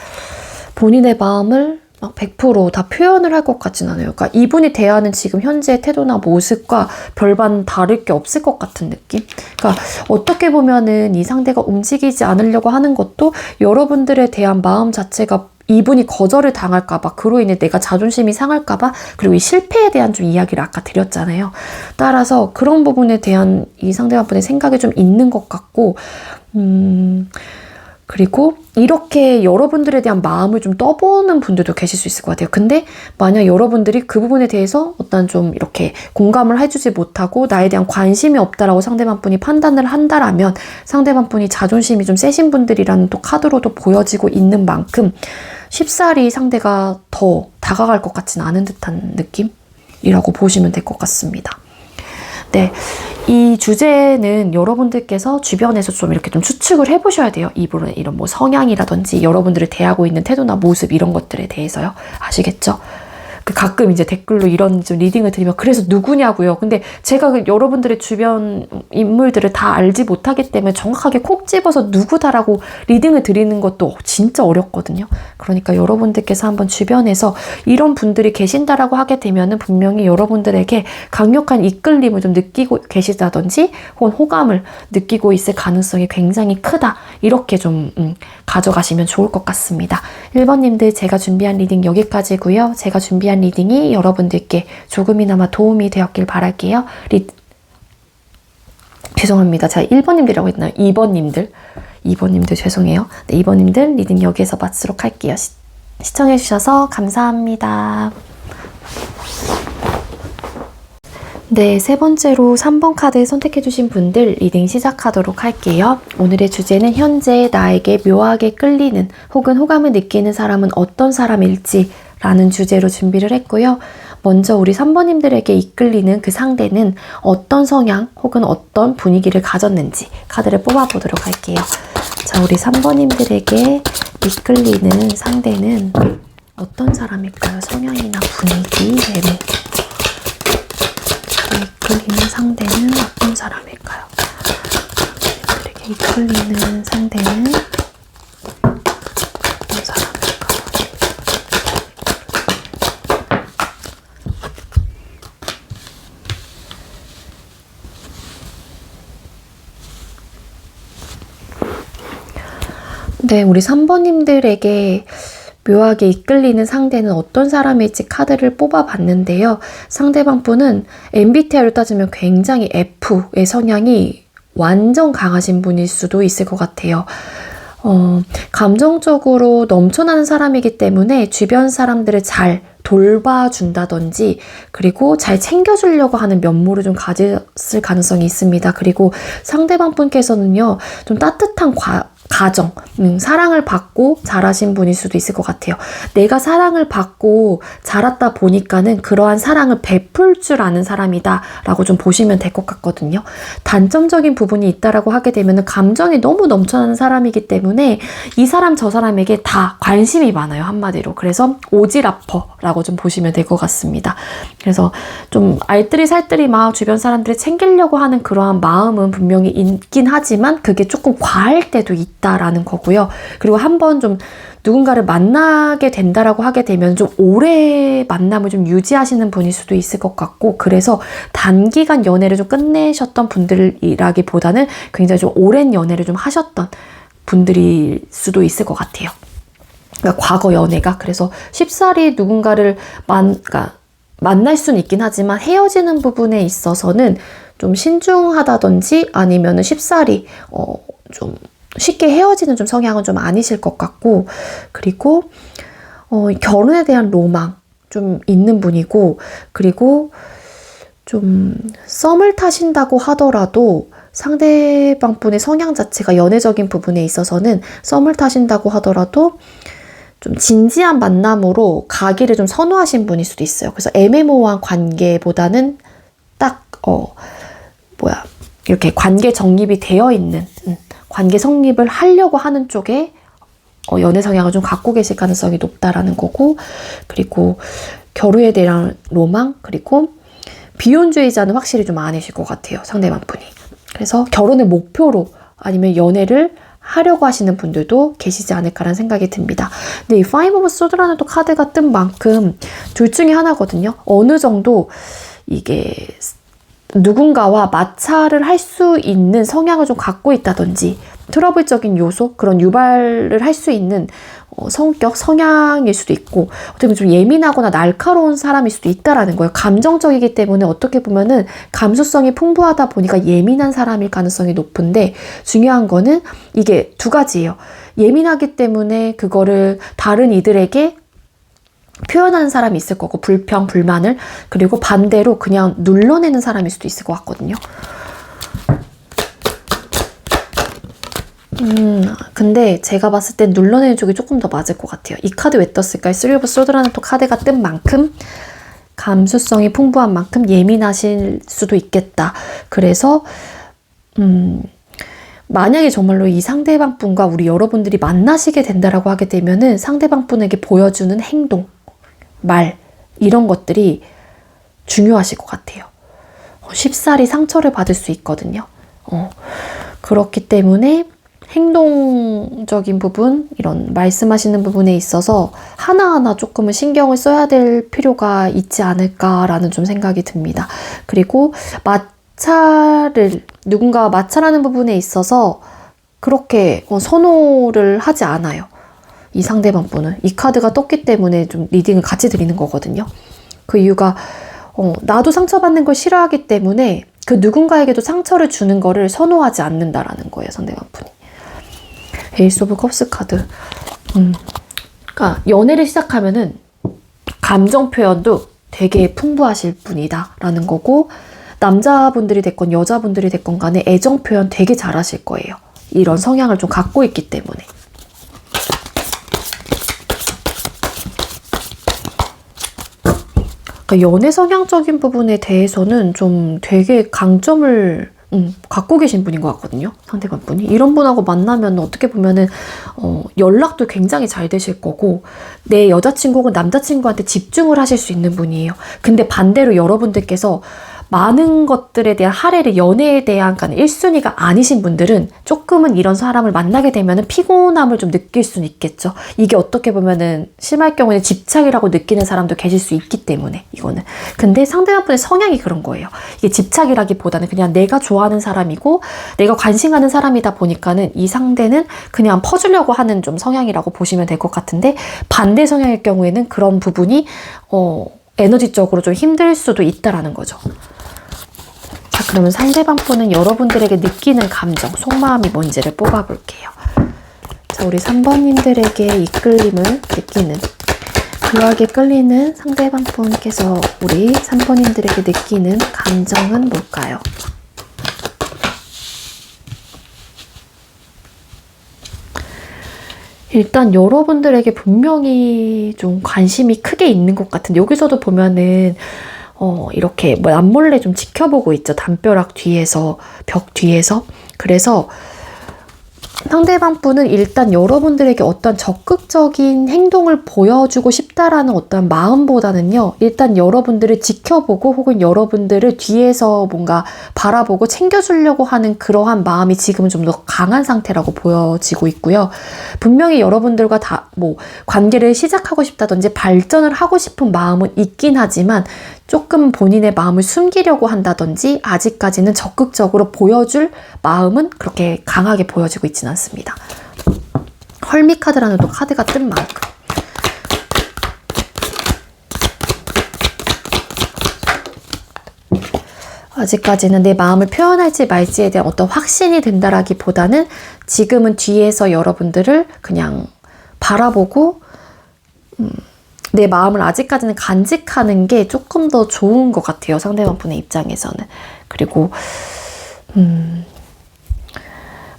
본인의 마음을 막 100%다 표현을 할 것 같진 않아요. 그러니까 이분이 대하는 지금 현재의 태도나 모습과 별반 다를 게 없을 것 같은 느낌? 그러니까 어떻게 보면은 이 상대가 움직이지 않으려고 하는 것도 여러분들에 대한 마음 자체가 이분이 거절을 당할까봐, 그로 인해 내가 자존심이 상할까봐, 그리고 이 실패에 대한 좀 이야기를 아까 드렸잖아요. 따라서 그런 부분에 대한 이 상대방분의 생각이 좀 있는 것 같고, 그리고 이렇게 여러분들에 대한 마음을 좀 떠보는 분들도 계실 수 있을 것 같아요. 근데 만약 여러분들이 그 부분에 대해서 어떤 좀 이렇게 공감을 해주지 못하고 나에 대한 관심이 없다라고 상대방 분이 판단을 한다라면, 상대방 분이 자존심이 좀 세신 분들이라는 또 카드로도 보여지고 있는 만큼 쉽사리 상대가 더 다가갈 것 같지는 않은 듯한 느낌이라고 보시면 될 것 같습니다. 네, 이 주제는 여러분들께서 주변에서 좀 이렇게 좀 추측을 해보셔야 돼요. 이분의 이런 뭐 성향이라든지 여러분들을 대하고 있는 태도나 모습 이런 것들에 대해서요. 아시겠죠? 가끔 이제 댓글로 이런 좀 리딩을 드리면 그래서 누구냐고요. 근데 제가 여러분들의 주변 인물들을 다 알지 못하기 때문에 정확하게 콕 집어서 누구다라고 리딩을 드리는 것도 진짜 어렵거든요. 그러니까 여러분들께서 한번 주변에서 이런 분들이 계신다라고 하게 되면은 분명히 여러분들에게 강력한 이끌림을 좀 느끼고 계시다든지 혹은 호감을 느끼고 있을 가능성이 굉장히 크다. 이렇게 좀 가져가시면 좋을 것 같습니다. 1번님들, 제가 준비한 리딩 여기까지고요. 제가 준비한 리딩이 여러분들께 조금이나마 도움이 되었길 바랄게요. 죄송합니다. 제가 1번님들이라고 했나요? 2번님들 죄송해요. 네, 2번님들 리딩 여기에서 마치도록 할게요. 시청해주셔서 감사합니다. 네, 세 번째로 3번 카드 선택해주신 분들 리딩 시작하도록 할게요. 오늘의 주제는 현재 나에게 묘하게 끌리는 혹은 호감을 느끼는 사람은 어떤 사람일지 라는 주제로 준비를 했고요. 먼저 우리 3번님들에게 이끌리는 그 상대는 어떤 성향 혹은 어떤 분위기를 가졌는지 카드를 뽑아보도록 할게요. 자, 우리 3번님들에게 이끌리는 상대는 어떤 사람일까요? 성향이나 분위기, 외모. 이끌리는 상대는 어떤 사람일까요? 이렇게 이끌리는 상대는 어떤 사람일까요? 네, 우리 3번님들에게 묘하게 이끌리는 상대는 어떤 사람일지 카드를 뽑아봤는데요. 상대방 분은 MBTI로 따지면 굉장히 F의 성향이 완전 강하신 분일 수도 있을 것 같아요. 감정적으로 넘쳐나는 사람이기 때문에 주변 사람들을 잘 돌봐준다든지 그리고 잘 챙겨주려고 하는 면모를 좀 가졌을 가능성이 있습니다. 그리고 상대방 분께서는요, 좀 따뜻한 가정, 사랑을 받고 자라신 분일 수도 있을 것 같아요. 내가 사랑을 받고 자랐다 보니까는 그러한 사랑을 베풀 줄 아는 사람이다 라고 좀 보시면 될 것 같거든요. 단점적인 부분이 있다라고 하게 되면 감정이 너무 넘쳐나는 사람이기 때문에 이 사람 저 사람에게 다 관심이 많아요, 한마디로. 그래서 오지라퍼라고 좀 보시면 될 것 같습니다. 그래서 좀 알뜰히 살뜰히 막 주변 사람들이 챙기려고 하는 그러한 마음은 분명히 있긴 하지만 그게 조금 과할 때도 있다라는 거고요. 그리고 한번 좀 누군가를 만나게 된다라고 하게 되면 좀 오래 만남을 좀 유지하시는 분일 수도 있을 것 같고, 그래서 단기간 연애를 좀 끝내셨던 분들이라기보다는 굉장히 좀 오랜 연애를 좀 하셨던 분들일 수도 있을 것 같아요. 그러니까 과거 연애가. 그래서 쉽사리 누군가를 그러니까 만날 수는 있긴 하지만 헤어지는 부분에 있어서는 좀 신중하다든지 아니면은 쉽사리 좀 쉽게 헤어지는 좀 성향은 좀 아니실 것 같고, 그리고 결혼에 대한 로망 좀 있는 분이고, 그리고 좀 썸을 타신다고 하더라도 상대방 분의 성향 자체가 연애적인 부분에 있어서는 썸을 타신다고 하더라도 좀 진지한 만남으로 가기를 좀 선호하신 분일 수도 있어요. 그래서 애매모호한 관계보다는 딱 이렇게 관계 정립이 되어 있는 관계 성립을 하려고 하는 쪽에 연애 성향을 좀 갖고 계실 가능성이 높다라는 거고, 그리고 결혼에 대한 로망, 그리고 비혼주의자는 확실히 좀 아니실 것 같아요, 상대방 분이. 그래서 결혼을 목표로 아니면 연애를 하려고 하시는 분들도 계시지 않을까라는 생각이 듭니다. 근데 이 파이브 오브 소드라는 또 카드가 뜬 만큼 둘 중에 하나거든요. 어느 정도 이게 누군가와 마찰을 할 수 있는 성향을 좀 갖고 있다든지 트러블적인 요소, 그런 유발을 할 수 있는 성격, 성향일 수도 있고, 어떻게 보면 좀 예민하거나 날카로운 사람일 수도 있다라는 거예요. 감정적이기 때문에 어떻게 보면은 감수성이 풍부하다 보니까 예민한 사람일 가능성이 높은데, 중요한 거는 이게 두 가지예요. 예민하기 때문에 그거를 다른 이들에게 표현하는 사람이 있을 거고, 불평, 불만을. 그리고 반대로 그냥 눌러내는 사람일 수도 있을 것 같거든요. 근데 제가 봤을 땐 눌러내는 쪽이 조금 더 맞을 것 같아요. 이 카드 왜 떴을까요? 쓰리 오브 소드라는 또 카드가 뜬 만큼 감수성이 풍부한 만큼 예민하실 수도 있겠다. 그래서 만약에 정말로 이 상대방 분과 우리 여러분들이 만나시게 된다라고 하게 되면은 상대방 분에게 보여주는 행동, 말, 이런 것들이 중요하실 것 같아요. 쉽사리 상처를 받을 수 있거든요. 그렇기 때문에 행동적인 부분, 이런 말씀하시는 부분에 있어서 하나하나 조금은 신경을 써야 될 필요가 있지 않을까라는 좀 생각이 듭니다. 그리고 누군가와 마찰하는 부분에 있어서 그렇게 선호를 하지 않아요. 이 상대방 분은. 이 카드가 떴기 때문에 좀 리딩을 같이 드리는 거거든요. 그 이유가 나도 상처받는 걸 싫어하기 때문에 그 누군가에게도 상처를 주는 거를 선호하지 않는다라는 거예요, 상대방 분이. 에이스 오브 컵스 카드. 그러니까 연애를 시작하면은 감정 표현도 되게 풍부하실 분이다 라는 거고, 남자분들이 됐건 여자분들이 됐건 간에 애정 표현 되게 잘하실 거예요. 이런 성향을 좀 갖고 있기 때문에. 그러니까 연애 성향적인 부분에 대해서는 좀 되게 강점을 갖고 계신 분인 것 같거든요, 상대방 분이. 이런 분하고 만나면 어떻게 보면은 연락도 굉장히 잘 되실 거고, 내 여자친구 혹은 남자친구한테 집중을 하실 수 있는 분이에요. 근데 반대로 여러분들께서 많은 것들에 대한 할애를, 연애에 대한 1순위가 아니신 분들은 조금은 이런 사람을 만나게 되면 피곤함을 좀 느낄 수는 있겠죠. 이게 어떻게 보면은 심할 경우에는 집착이라고 느끼는 사람도 계실 수 있기 때문에, 이거는. 근데 상대방분의 성향이 그런 거예요. 이게 집착이라기보다는 그냥 내가 좋아하는 사람이고 내가 관심 가는 사람이다 보니까는 이 상대는 그냥 퍼주려고 하는 좀 성향이라고 보시면 될 것 같은데, 반대 성향일 경우에는 그런 부분이 에너지적으로 좀 힘들 수도 있다라는 거죠. 자, 그러면 상대방 분은 여러분들에게 느끼는 감정, 속마음이 뭔지를 뽑아볼게요. 자, 우리 3번님들에게 이끌림을 느끼는, 묘하게 끌리는 상대방 분께서 우리 3번님들에게 느끼는 감정은 뭘까요? 일단 여러분들에게 분명히 좀 관심이 크게 있는 것 같은데, 여기서도 보면은 이렇게 뭐 남몰래 좀 지켜보고 있죠. 담벼락 뒤에서, 벽 뒤에서. 그래서 상대방 분은 일단 여러분들에게 어떤 적극적인 행동을 보여주고 싶다라는 어떤 마음보다는요, 일단 여러분들을 지켜보고 혹은 여러분들을 뒤에서 뭔가 바라보고 챙겨주려고 하는 그러한 마음이 지금은 좀 더 강한 상태라고 보여지고 있고요. 분명히 여러분들과 뭐 관계를 시작하고 싶다든지 발전을 하고 싶은 마음은 있긴 하지만 조금 본인의 마음을 숨기려고 한다든지 아직까지는 적극적으로 보여줄 마음은 그렇게 강하게 보여지고 있지는 않습니다. 헐미 카드라는 또 카드가 뜬 만큼. 아직까지는 내 마음을 표현할지 말지에 대한 어떤 확신이 든다라기보다는 지금은 뒤에서 여러분들을 그냥 바라보고 내 마음을 아직까지는 간직하는 게 조금 더 좋은 것 같아요. 상대방 분의 입장에서는. 그리고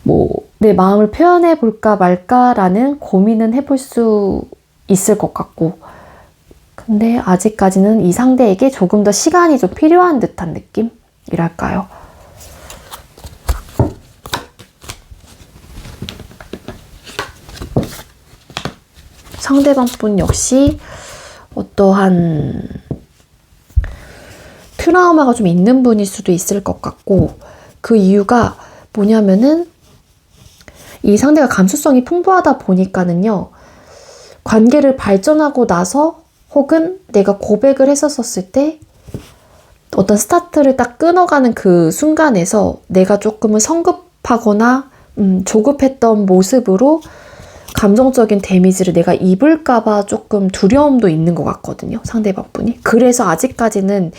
뭐 내 마음을 표현해 볼까 말까라는 고민은 해볼 수 있을 것 같고, 근데 아직까지는 이 상대에게 조금 더 시간이 좀 필요한 듯한 느낌이랄까요. 상대방 분 역시 어떠한 트라우마가 좀 있는 분일 수도 있을 것 같고, 그 이유가 뭐냐면은 이 상대가 감수성이 풍부하다 보니까는요, 관계를 발전하고 나서 혹은 내가 고백을 했었을 때 어떤 스타트를 딱 끊어가는 그 순간에서 내가 조금은 성급하거나 조급했던 모습으로 감정적인 데미지를 내가 입을까봐 조금 두려움도 있는 것 같거든요. 상대방 분이. 그래서 아직까지는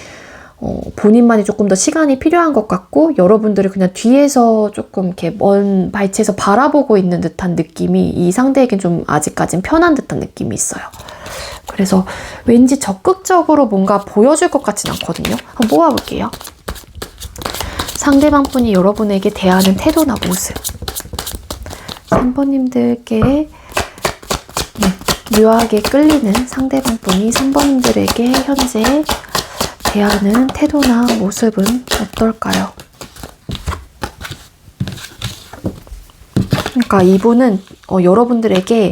본인만이 조금 더 시간이 필요한 것 같고, 여러분들이 그냥 뒤에서 조금 이렇게 먼 발치에서 바라보고 있는 듯한 느낌이 이 상대에겐 좀 아직까진 편한 듯한 느낌이 있어요. 그래서 왠지 적극적으로 뭔가 보여줄 것 같진 않거든요. 한번 뽑아볼게요. 상대방 분이 여러분에게 대하는 태도나 모습. 3번님들께 묘하게 끌리는 상대방 분이 3번님들에게 현재 대하는 태도나 모습은 어떨까요? 그러니까 이분은 여러분들에게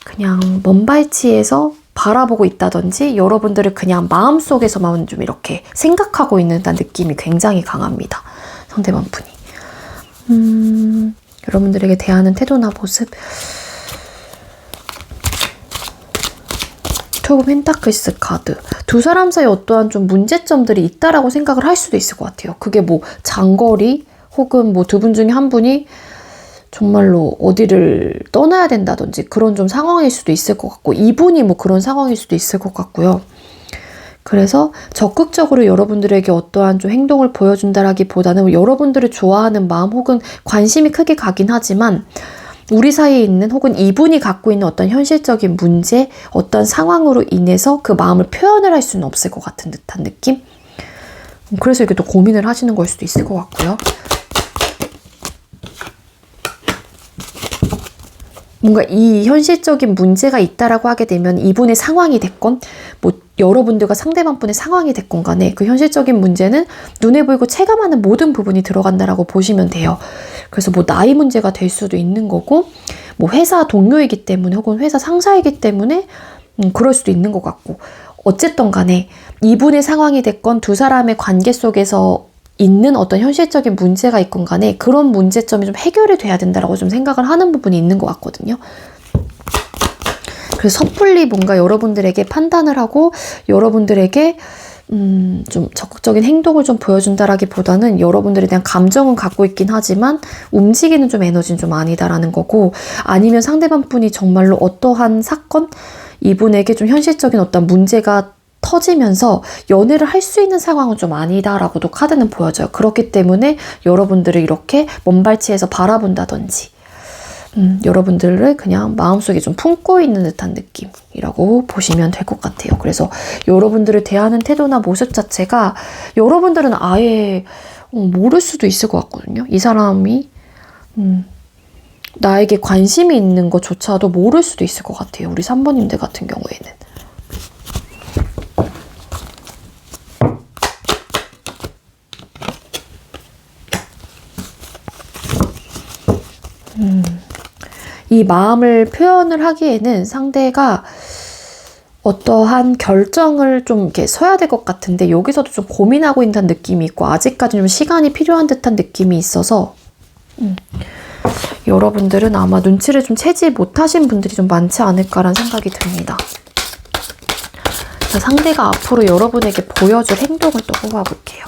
그냥 먼 발치에서 바라보고 있다든지 여러분들을 그냥 마음속에서만 좀 이렇게 생각하고 있는 느낌이 굉장히 강합니다. 상대방 분이. 여러분들에게 대하는 태도나 모습. 투 오브 펜타클스 카드. 두 사람 사이에 어떠한 좀 문제점들이 있다라고 생각을 할 수도 있을 것 같아요. 그게 뭐 장거리 혹은 뭐 두 분 중에 한 분이 정말로 어디를 떠나야 된다든지 그런 좀 상황일 수도 있을 것 같고, 이분이 뭐 그런 상황일 수도 있을 것 같고요. 그래서 적극적으로 여러분들에게 어떠한 좀 행동을 보여준다라기보다는 여러분들을 좋아하는 마음 혹은 관심이 크게 가긴 하지만 우리 사이에 있는 혹은 이분이 갖고 있는 어떤 현실적인 문제, 어떤 상황으로 인해서 그 마음을 표현을 할 수는 없을 것 같은 듯한 느낌? 그래서 이렇게 또 고민을 하시는 걸 수도 있을 것 같고요. 뭔가 이 현실적인 문제가 있다라고 하게 되면 이분의 상황이 됐건 뭐 여러분들과 상대방 분의 상황이 됐건 간에 그 현실적인 문제는 눈에 보이고 체감하는 모든 부분이 들어간다라고 보시면 돼요. 그래서 뭐 나이 문제가 될 수도 있는 거고, 뭐 회사 동료이기 때문에 혹은 회사 상사이기 때문에 그럴 수도 있는 것 같고, 어쨌든 간에 이분의 상황이 됐건 두 사람의 관계 속에서 있는 어떤 현실적인 문제가 있건 간에 그런 문제점이 좀 해결이 돼야 된다라고 좀 생각을 하는 부분이 있는 것 같거든요. 그래서 섣불리 뭔가 여러분들에게 판단을 하고 여러분들에게 좀 적극적인 행동을 좀 보여준다라기보다는 여러분들에 대한 감정은 갖고 있긴 하지만 움직이는 좀 에너지는 좀 아니다라는 거고, 아니면 상대방 분이 정말로 어떠한 사건, 이분에게 좀 현실적인 어떤 문제가 터지면서 연애를 할 수 있는 상황은 좀 아니다라고도 카드는 보여져요. 그렇기 때문에 여러분들을 이렇게 먼 발치에서 바라본다든지 여러분들을 그냥 마음속에 좀 품고 있는 듯한 느낌이라고 보시면 될 것 같아요. 그래서 여러분들을 대하는 태도나 모습 자체가 여러분들은 아예 모를 수도 있을 것 같거든요. 이 사람이 나에게 관심이 있는 것조차도 모를 수도 있을 것 같아요. 우리 3번님들 같은 경우에는. 이 마음을 표현을 하기에는 상대가 어떠한 결정을 좀 이렇게 서야 될 것 같은데 여기서도 좀 고민하고 있는 느낌이 있고 아직까지 좀 시간이 필요한 듯한 느낌이 있어서 여러분들은 아마 눈치를 좀 채지 못하신 분들이 좀 많지 않을까라는 생각이 듭니다. 자, 상대가 앞으로 여러분에게 보여줄 행동을 또 뽑아볼게요.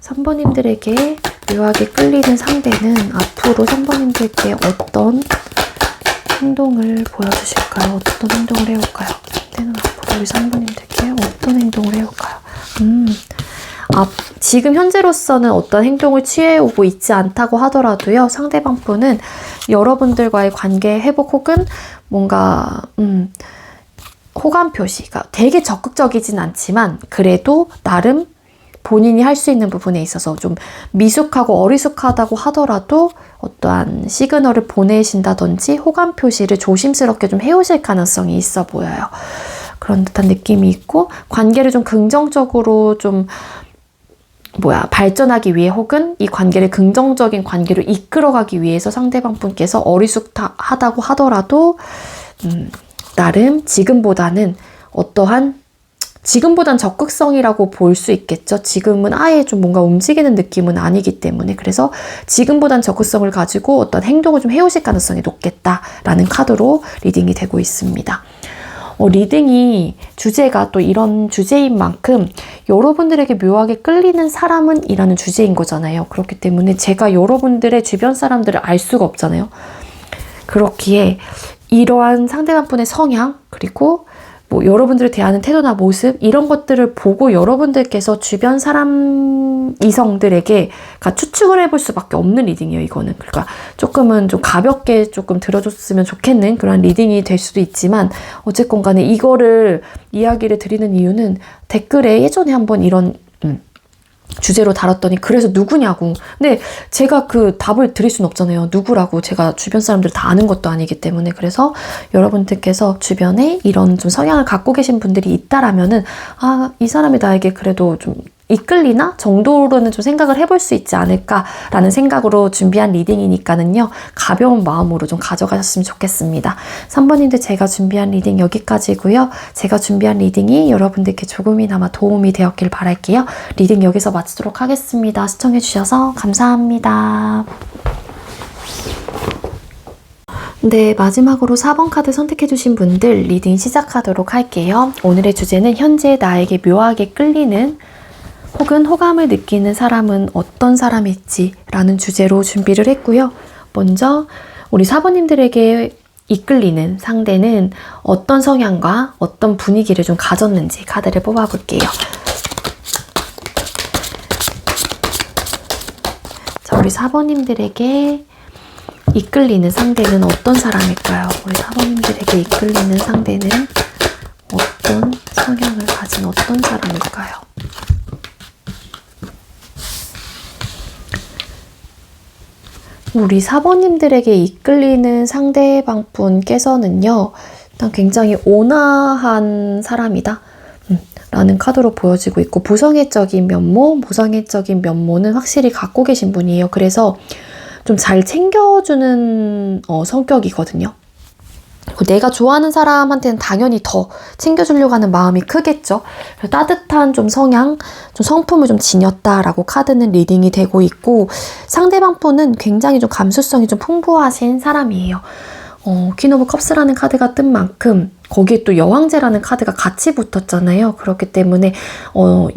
3번님들에게 묘하게 끌리는 상대는 앞으로 3번님들께 어떤 행동을 보여주실까요? 어떤 행동을 해올까요? 상대는 앞으로 우리 3번님들께 어떤 행동을 해올까요? 지금 현재로서는 어떤 행동을 취해오고 있지 않다고 하더라도요. 상대방 분은 여러분들과의 관계 회복 혹은 뭔가 호감 표시가 되게 적극적이진 않지만 그래도 나름 본인이 할 수 있는 부분에 있어서 좀 미숙하고 어리숙하다고 하더라도 어떠한 시그널을 보내신다든지 호감 표시를 조심스럽게 좀 해오실 가능성이 있어 보여요. 그런 듯한 느낌이 있고 관계를 좀 긍정적으로 좀 발전하기 위해 혹은 이 관계를 긍정적인 관계로 이끌어가기 위해서 상대방 분께서 어리숙하다고 하더라도 나름 지금보단 적극성이라고 볼 수 있겠죠. 지금은 아예 좀 뭔가 움직이는 느낌은 아니기 때문에 그래서 지금보단 적극성을 가지고 어떤 행동을 좀 해오실 가능성이 높겠다라는 카드로 리딩이 되고 있습니다. 리딩이 주제가 또 이런 주제인 만큼 여러분들에게 묘하게 끌리는 사람은 이라는 주제인 거잖아요. 그렇기 때문에 제가 여러분들의 주변 사람들을 알 수가 없잖아요. 그렇기에 이러한 상대방 분의 성향 그리고 여러분들을 대하는 태도나 모습 이런 것들을 보고 여러분들께서 주변 사람 이성들에게 추측을 해볼 수밖에 없는 리딩이에요. 이거는 그러니까 조금은 좀 가볍게 조금 들어줬으면 좋겠는 그런 리딩이 될 수도 있지만 어쨌건 간에 이거를 이야기를 드리는 이유는 댓글에 예전에 한번 이런 주제로 다뤘더니 그래서 누구냐고. 근데 제가 그 답을 드릴 수는 없잖아요. 누구라고 제가 주변 사람들 다 아는 것도 아니기 때문에 그래서 여러분들께서 주변에 이런 좀 성향을 갖고 계신 분들이 있다라면은 이 사람이 나에게 그래도 좀 이끌리나? 정도로는 좀 생각을 해볼 수 있지 않을까라는 생각으로 준비한 리딩이니까는요. 가벼운 마음으로 좀 가져가셨으면 좋겠습니다. 3번님들 제가 준비한 리딩 여기까지고요. 제가 준비한 리딩이 여러분들께 조금이나마 도움이 되었길 바랄게요. 리딩 여기서 마치도록 하겠습니다. 시청해주셔서 감사합니다. 네, 마지막으로 4번 카드 선택해주신 분들 리딩 시작하도록 할게요. 오늘의 주제는 현재 나에게 묘하게 끌리는 혹은 호감을 느끼는 사람은 어떤 사람일지 라는 주제로 준비를 했고요. 먼저 우리 4번님들에게 이끌리는 상대는 어떤 성향과 어떤 분위기를 좀 가졌는지 카드를 뽑아볼게요. 자, 우리 4번님들에게 이끌리는 상대는 어떤 사람일까요? 우리 4번님들에게 이끌리는 상대는 어떤 성향을 가진 어떤 사람일까요? 우리 4번님들에게 이끌리는 상대방 분께서는요, 일단 굉장히 온화한 사람이다. 라는 카드로 보여지고 있고, 모성애적인 면모는 확실히 갖고 계신 분이에요. 그래서 좀 잘 챙겨주는 성격이거든요. 내가 좋아하는 사람한테는 당연히 더 챙겨주려고 하는 마음이 크겠죠. 따뜻한 좀 성향, 좀 성품을 좀 지녔다라고 카드는 리딩이 되고 있고 상대방 분은 굉장히 좀 감수성이 좀 풍부하신 사람이에요. 퀸 오브 컵스라는 카드가 뜬 만큼 거기에 또 여왕제라는 카드가 같이 붙었잖아요. 그렇기 때문에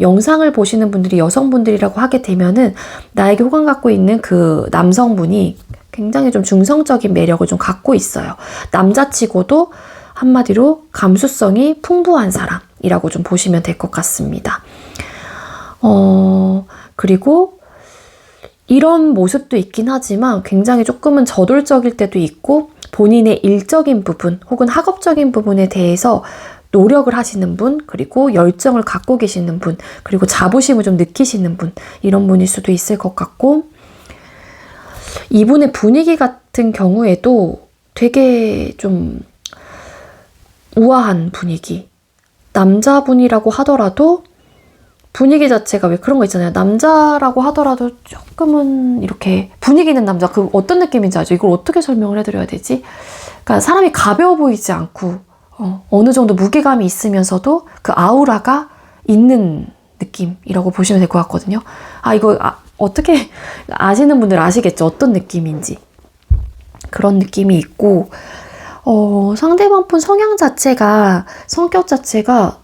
영상을 보시는 분들이 여성분들이라고 하게 되면은 나에게 호감 갖고 있는 그 남성분이 굉장히 좀 중성적인 매력을 좀 갖고 있어요. 남자치고도 한마디로 감수성이 풍부한 사람이라고 좀 보시면 될 것 같습니다. 그리고 이런 모습도 있긴 하지만 굉장히 조금은 저돌적일 때도 있고 본인의 일적인 부분 혹은 학업적인 부분에 대해서 노력을 하시는 분, 그리고 열정을 갖고 계시는 분, 그리고 자부심을 좀 느끼시는 분, 이런 분일 수도 있을 것 같고 이분의 분위기 같은 경우에도 되게 좀 우아한 분위기. 남자분이라고 하더라도 분위기 자체가 왜 그런 거 있잖아요. 남자라고 하더라도 조금은 이렇게 분위기 있는 남자. 그 어떤 느낌인지 알죠? 이걸 어떻게 설명을 해드려야 되지? 그러니까 사람이 가벼워 보이지 않고 어느 정도 무게감이 있으면서도 그 아우라가 있는 느낌이라고 보시면 될 것 같거든요. 이거 어떻게 아시는 분들 아시겠죠? 어떤 느낌인지. 그런 느낌이 있고 상대방 분 성향 자체가, 성격 자체가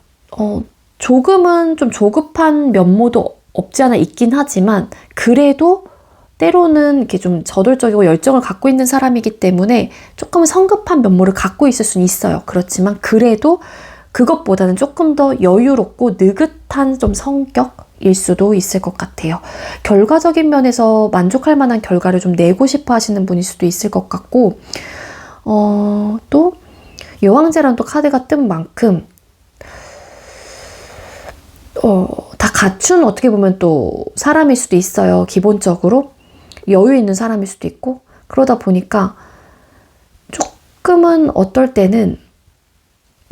조금은 좀 조급한 면모도 없지 않아 있긴 하지만 그래도 때로는 이렇게 좀 저돌적이고 열정을 갖고 있는 사람이기 때문에 조금 성급한 면모를 갖고 있을 수는 있어요. 그렇지만 그래도 그것보다는 조금 더 여유롭고 느긋한 좀 성격일 수도 있을 것 같아요. 결과적인 면에서 만족할 만한 결과를 좀 내고 싶어 하시는 분일 수도 있을 것 같고 또 여왕제라는 또 카드가 뜬 만큼 다 갖춘 어떻게 보면 또 사람일 수도 있어요. 기본적으로 여유 있는 사람일 수도 있고 그러다 보니까 조금은 어떨 때는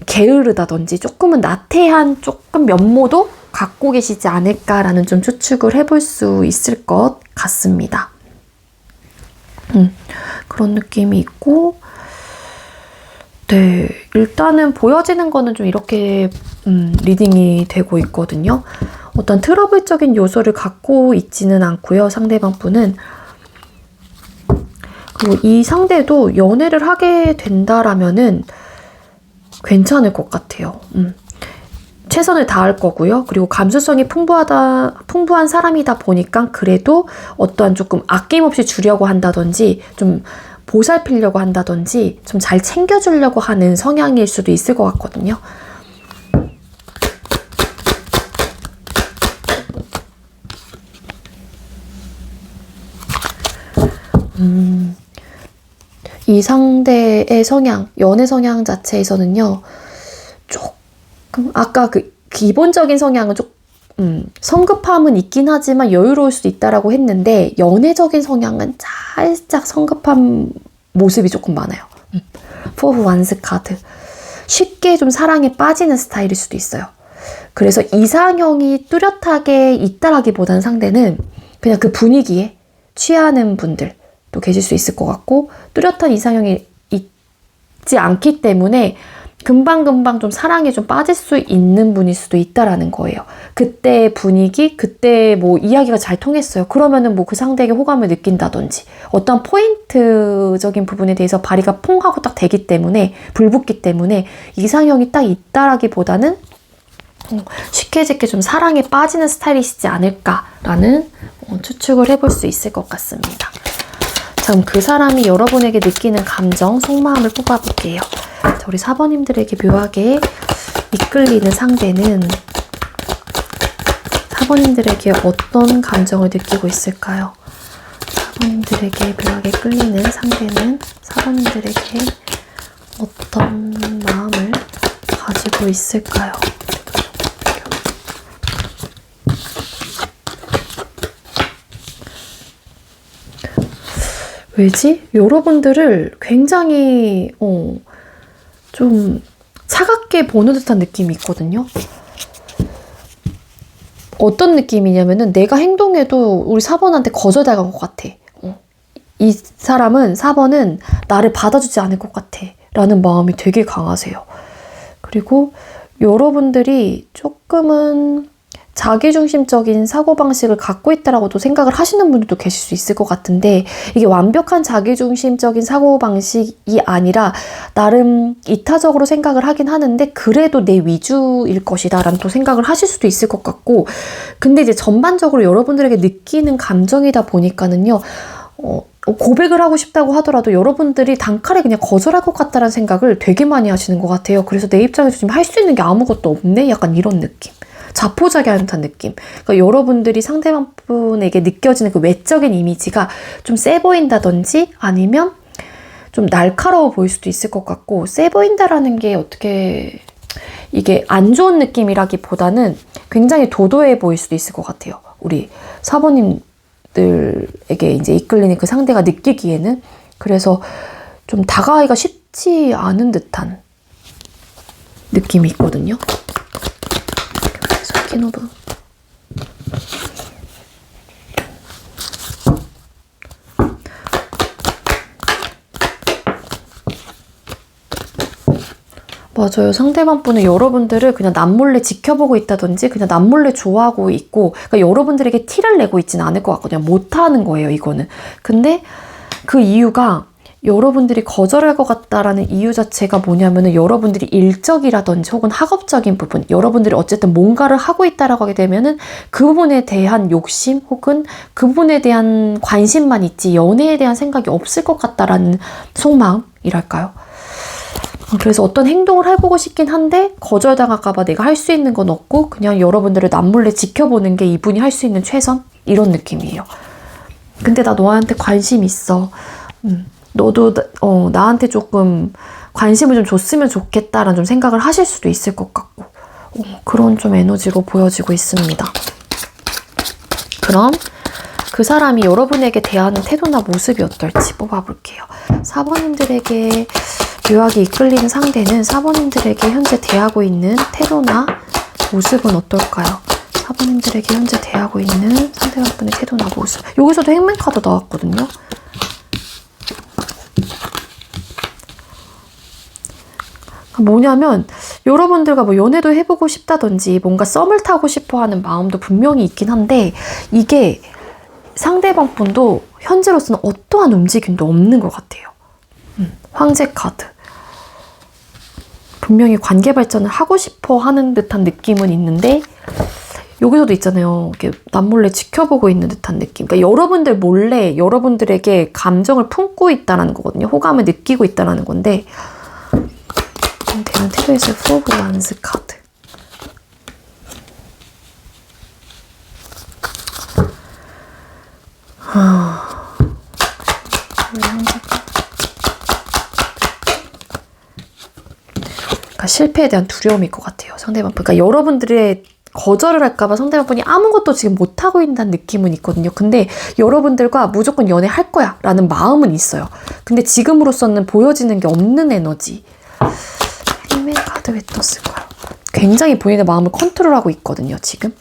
게으르다든지 조금은 나태한 조금 면모도 갖고 계시지 않을까라는 좀 추측을 해볼 수 있을 것 같습니다. 그런 느낌이 있고 네, 일단은 보여지는 거는 좀 이렇게 리딩이 되고 있거든요. 어떤 트러블적인 요소를 갖고 있지는 않고요. 상대방 분은. 그리고 이 상대도 연애를 하게 된다라면은 괜찮을 것 같아요. 최선을 다할 거고요. 그리고 감수성이 풍부한 사람이다 보니까 그래도 어떠한 조금 아낌없이 주려고 한다든지 좀 보살피려고 한다든지 좀 잘 챙겨주려고 하는 성향일 수도 있을 것 같거든요. 이 상대의 성향, 연애 성향 자체에서는요, 조금, 아까 그 기본적인 성향은 성급함은 있긴 하지만 여유로울 수도 있다라고 했는데, 연애적인 성향은 살짝 성급한 모습이 조금 많아요. 포 오브 완스 카드. 쉽게 좀 사랑에 빠지는 스타일일 수도 있어요. 그래서 이상형이 뚜렷하게 있다라기보다는 상대는 그냥 그 분위기에 취하는 분들, 또 계실 수 있을 것 같고 뚜렷한 이상형이 있지 않기 때문에 금방금방 좀 사랑에 좀 빠질 수 있는 분일 수도 있다라는 거예요. 그때 분위기, 그때 뭐 이야기가 잘 통했어요. 그러면은 뭐 그 상대에게 호감을 느낀다든지 어떤 포인트적인 부분에 대해서 발휘가 퐁 하고 딱 되기 때문에 불붙기 때문에 이상형이 딱 있다라기보다는 쉽게 좀 사랑에 빠지는 스타일이시지 않을까라는 추측을 해볼 수 있을 것 같습니다. 자, 그럼 그 사람이 여러분에게 느끼는 감정, 속마음을 뽑아볼게요. 자, 우리 사번님들에게 묘하게 이끌리는 상대는 사번님들에게 어떤 감정을 느끼고 있을까요? 사번님들에게 묘하게 끌리는 상대는 사번님들에게 어떤 마음을 가지고 있을까요? 왜지? 여러분들을 굉장히 좀 차갑게 보는 듯한 느낌이 있거든요. 어떤 느낌이냐면은 내가 행동해도 우리 4번한테 거절당한 것 같아. 이 사람은 4번은 나를 받아주지 않을 것 같아 라는 마음이 되게 강하세요. 그리고 여러분들이 조금은 자기중심적인 사고방식을 갖고 있다라고도 생각을 하시는 분들도 계실 수 있을 것 같은데 이게 완벽한 자기중심적인 사고방식이 아니라 나름 이타적으로 생각을 하긴 하는데 그래도 내 위주일 것이다 라는 또 생각을 하실 수도 있을 것 같고 근데 이제 전반적으로 여러분들에게 느끼는 감정이다 보니까는요 고백을 하고 싶다고 하더라도 여러분들이 단칼에 그냥 거절할 것 같다는 생각을 되게 많이 하시는 것 같아요. 그래서 내 입장에서 지금 할 수 있는 게 아무것도 없네? 약간 이런 느낌. 자포자기하는 듯한 느낌. 그러니까 여러분들이 상대방 분에게 느껴지는 그 외적인 이미지가 좀 세 보인다든지 아니면 좀 날카로워 보일 수도 있을 것 같고 세 보인다라는 게 어떻게 이게 안 좋은 느낌이라기보다는 굉장히 도도해 보일 수도 있을 것 같아요. 우리 사모님 여러분들에게 이제 이끌리는 그 상대가 느끼기에는. 그래서 좀 다가가기가 쉽지 않은 듯한 느낌이 있거든요. 그래서 키노브. 맞아요. 상대방 분은 여러분들을 그냥 남몰래 지켜보고 있다든지 그냥 남몰래 좋아하고 있고, 그러니까 여러분들에게 티를 내고 있지는 않을 것 같거든요. 못하는 거예요, 이거는. 근데 그 이유가 여러분들이 거절할 것 같다라는 이유 자체가 뭐냐면은 여러분들이 일적이라든지 혹은 학업적인 부분, 여러분들이 어쨌든 뭔가를 하고 있다라고 하게 되면은 그 부분에 대한 욕심 혹은 그 부분에 대한 관심만 있지 연애에 대한 생각이 없을 것 같다라는 속마음이랄까요? 그래서 어떤 행동을 해보고 싶긴 한데 거절당할까봐 내가 할 수 있는 건 없고 그냥 여러분들을 남몰래 지켜보는 게 이분이 할 수 있는 최선? 이런 느낌이에요. 근데 나 너한테 관심 있어. 너도 나한테 조금 관심을 좀 줬으면 좋겠다라는 좀 생각을 하실 수도 있을 것 같고 그런 좀 에너지로 보여지고 있습니다. 그럼 그 사람이 여러분에게 대하는 태도나 모습이 어떨지 뽑아볼게요. 4번님들에게 묘하게 이끌리는 상대는 4번님들에게 현재 대하고 있는 태도나 모습은 어떨까요? 4번님들에게 현재 대하고 있는 상대방분의 태도나 모습. 여기서도 행맨 카드 나왔거든요. 뭐냐면 여러분들과 뭐 연애도 해보고 싶다든지 뭔가 썸을 타고 싶어 하는 마음도 분명히 있긴 한데 이게 상대방 분도 현재로서는 어떠한 움직임도 없는 것 같아요. 황제 카드. 분명히 관계 발전을 하고 싶어 하는 듯한 느낌은 있는데 여기서도 있잖아요. 이렇게 남몰래 지켜보고 있는 듯한 느낌. 그러니까 여러분들 몰래 여러분들에게 감정을 품고 있다는 거거든요. 호감을 느끼고 있다는 건데 대한 태도에서 포 오브 완스 카드. 그러니까 실패에 대한 두려움일 것 같아요. 상대방. 그러니까 여러분들의 거절을 할까봐 상대방분이 아무것도 지금 못하고 있다는 느낌은 있거든요. 근데 여러분들과 무조건 연애할 거야 라는 마음은 있어요. 근데 지금으로서는 보여지는 게 없는 에너지. 힘의 카드 왜 떴을까요? 굉장히 본인의 마음을 컨트롤하고 있거든요. 지금.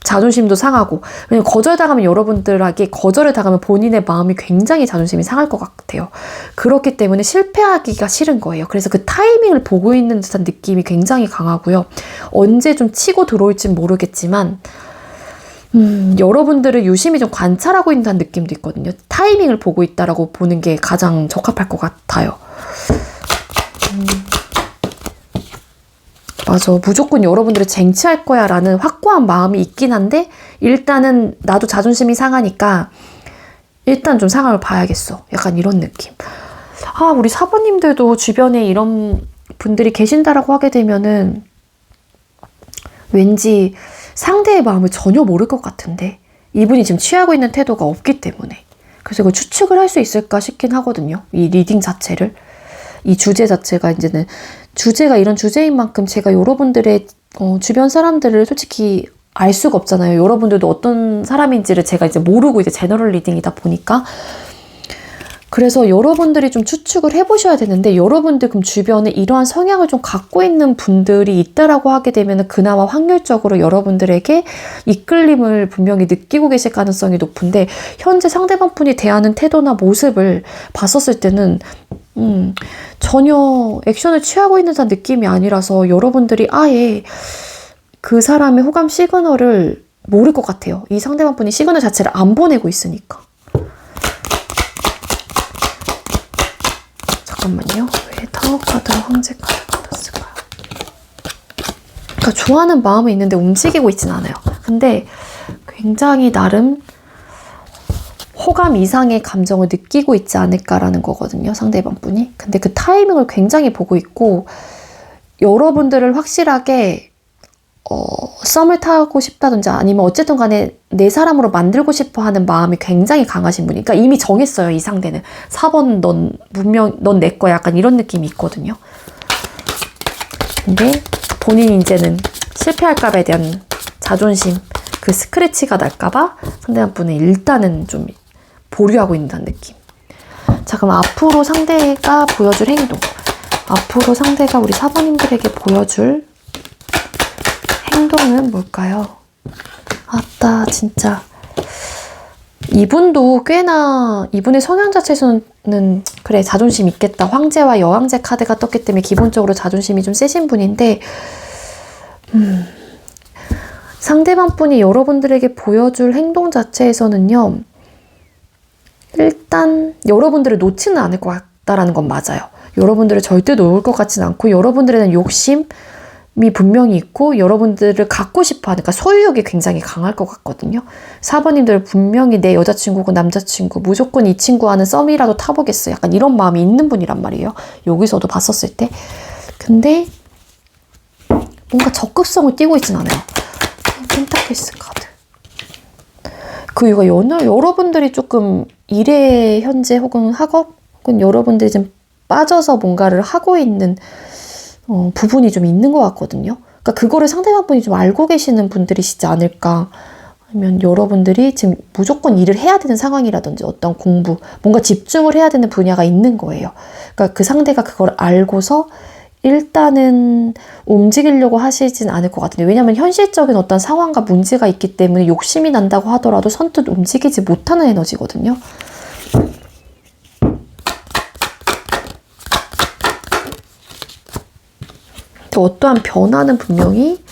자존심도 상하고. 왜냐면 거절당하면 여러분들에게 거절을 당하면 본인의 마음이 굉장히 자존심이 상할 것 같아요. 그렇기 때문에 실패하기가 싫은 거예요. 그래서 그 타이밍을 보고 있는 듯한 느낌이 굉장히 강하고요. 언제 좀 치고 들어올진 모르겠지만 여러분들을 유심히 좀 관찰하고 있다는 느낌도 있거든요. 타이밍을 보고 있다라고 보는 게 가장 적합할 것 같아요. 맞아. 무조건 여러분들을 쟁취할 거야 라는 확고한 마음이 있긴 한데 일단은 나도 자존심이 상하니까 일단 좀 상황을 봐야겠어. 약간 이런 느낌. 우리 사부님들도 주변에 이런 분들이 계신다라고 하게 되면은 왠지 상대의 마음을 전혀 모를 것 같은데 이분이 지금 취하고 있는 태도가 없기 때문에 그래서 이걸 추측을 할 수 있을까 싶긴 하거든요. 이 리딩 자체를. 이 주제 자체가 이제는 주제가 이런 주제인 만큼 제가 여러분들의 주변 사람들을 솔직히 알 수가 없잖아요. 여러분들도 어떤 사람인지를 제가 이제 모르고 이제 제너럴 리딩이다 보니까 그래서 여러분들이 좀 추측을 해보셔야 되는데 여러분들 그럼 주변에 이러한 성향을 좀 갖고 있는 분들이 있다라고 하게 되면 그나마 확률적으로 여러분들에게 이끌림을 분명히 느끼고 계실 가능성이 높은데 현재 상대방 분이 대하는 태도나 모습을 봤었을 때는 전혀 액션을 취하고 있는 듯한 느낌이 아니라서 여러분들이 아예 그 사람의 호감 시그널을 모를 것 같아요. 이 상대방 분이 시그널 자체를 안 보내고 있으니까. 잠깐만요. 왜 타워 카드랑 황제 카드가 받았을까요? 그러니까 좋아하는 마음은 있는데 움직이고 있진 않아요. 근데 굉장히 나름 호감 이상의 감정을 느끼고 있지 않을까라는 거거든요. 상대방 분이. 근데 그 타이밍을 굉장히 보고 있고 여러분들을 확실하게 썸을 타고 싶다든지 아니면 어쨌든 간에 내 사람으로 만들고 싶어 하는 마음이 굉장히 강하신 분이. 그러니까 이미 정했어요. 이 상대는. 4번 넌 내 거야. 약간 이런 느낌이 있거든요. 근데 본인이 이제는 실패할까 봐에 대한 자존심 그 스크래치가 날까봐 상대방 분은 일단은 좀 보류하고 있는 느낌. 자, 그럼 앞으로 상대가 보여줄 행동. 앞으로 상대가 우리 사모님들에게 보여줄 행동은 뭘까요? 아따, 진짜. 이분도 꽤나, 이분의 성향 자체에서는 그래, 자존심 있겠다. 황제와 여왕제 카드가 떴기 때문에 기본적으로 자존심이 좀 세신 분인데, 상대방 분이 여러분들에게 보여줄 행동 자체에서는요, 일단 여러분들을 놓지는 않을 것 같다라는 건 맞아요. 여러분들을 절대 놓을 것 같지는 않고, 여러분들에 대한 욕심이 분명히 있고, 여러분들을 갖고 싶어 하니까 소유욕이 굉장히 강할 것 같거든요. 사부님들 분명히 내 여자친구고 남자친구, 무조건 이 친구와는 썸이라도 타보겠어. 약간 이런 마음이 있는 분이란 말이에요. 여기서도 봤었을 때. 근데 뭔가 적극성을 띠고 있진 않아요. 펜타클스 카드. 그 이유가 여러분들이 조금 일에 현재 혹은 학업 혹은 여러분들이 좀 빠져서 뭔가를 하고 있는 부분이 좀 있는 것 같거든요. 그러니까 그거를 상대방 분이 좀 알고 계시는 분들이시지 않을까. 아니면 여러분들이 지금 무조건 일을 해야 되는 상황이라든지 어떤 공부, 뭔가 집중을 해야 되는 분야가 있는 거예요. 그러니까 그 상대가 그걸 알고서 일단은 움직이려고 하시진 않을 것 같은데, 왜냐하면 현실적인 어떤 상황과 문제가 있기 때문에 욕심이 난다고 하더라도 선뜻 움직이지 못하는 에너지거든요. 또 어떠한 변화는 분명히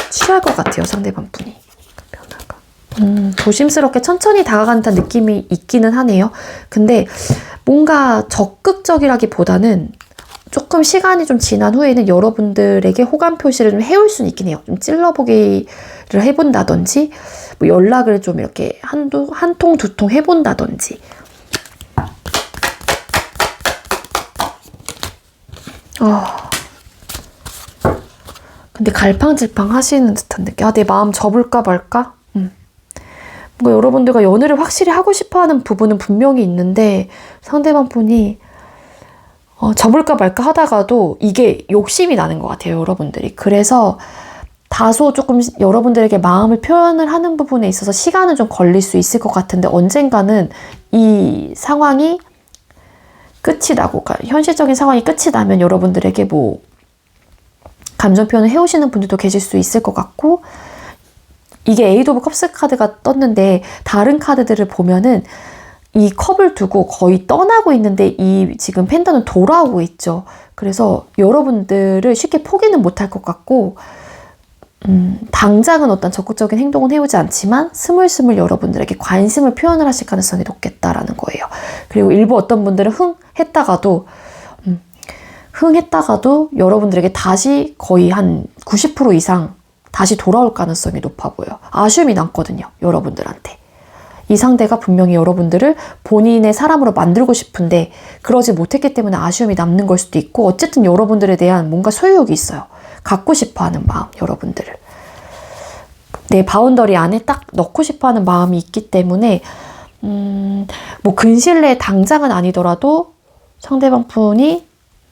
취할 것 같아요, 상대방 분이. 변화가. 조심스럽게 천천히 다가간다는 느낌이 있기는 하네요. 근데 뭔가 적극적이라기보다는 조금 시간이 좀 지난 후에는 여러분들에게 호감 표시를 좀 해올 수는 있긴 해요. 좀 찔러보기를 해본다든지, 뭐 연락을 좀 이렇게 한 통, 두 통 해본다든지. 근데 갈팡질팡 하시는 듯한 느낌. 아, 내 마음 접을까 말까? 뭔가 여러분들과 연애를 확실히 하고 싶어 하는 부분은 분명히 있는데, 상대방 분이 접을까 말까 하다가도 이게 욕심이 나는 것 같아요, 여러분들이. 그래서 다소 조금 여러분들에게 마음을 표현을 하는 부분에 있어서 시간은 좀 걸릴 수 있을 것 같은데, 언젠가는 이 상황이 끝이 나고, 현실적인 상황이 끝이 나면 여러분들에게 뭐 감정 표현을 해오시는 분들도 계실 수 있을 것 같고, 이게 에이드 오브 컵스 카드가 떴는데 다른 카드들을 보면은 이 컵을 두고 거의 떠나고 있는데 이 지금 펜더는 돌아오고 있죠. 그래서 여러분들을 쉽게 포기는 못할 것 같고, 당장은 어떤 적극적인 행동은 해오지 않지만 스물스물 여러분들에게 관심을 표현을 하실 가능성이 높겠다라는 거예요. 그리고 일부 어떤 분들은 흥했다가도 여러분들에게 다시 거의 한 90% 이상 다시 돌아올 가능성이 높아 보여요. 아쉬움이 남거든요, 여러분들한테. 이 상대가 분명히 여러분들을 본인의 사람으로 만들고 싶은데 그러지 못했기 때문에 아쉬움이 남는 걸 수도 있고, 어쨌든 여러분들에 대한 뭔가 소유욕이 있어요. 갖고 싶어하는 마음, 여러분들을. 내 바운더리 안에 딱 넣고 싶어하는 마음이 있기 때문에 뭐 근시일 내에 당장은 아니더라도 상대방 분이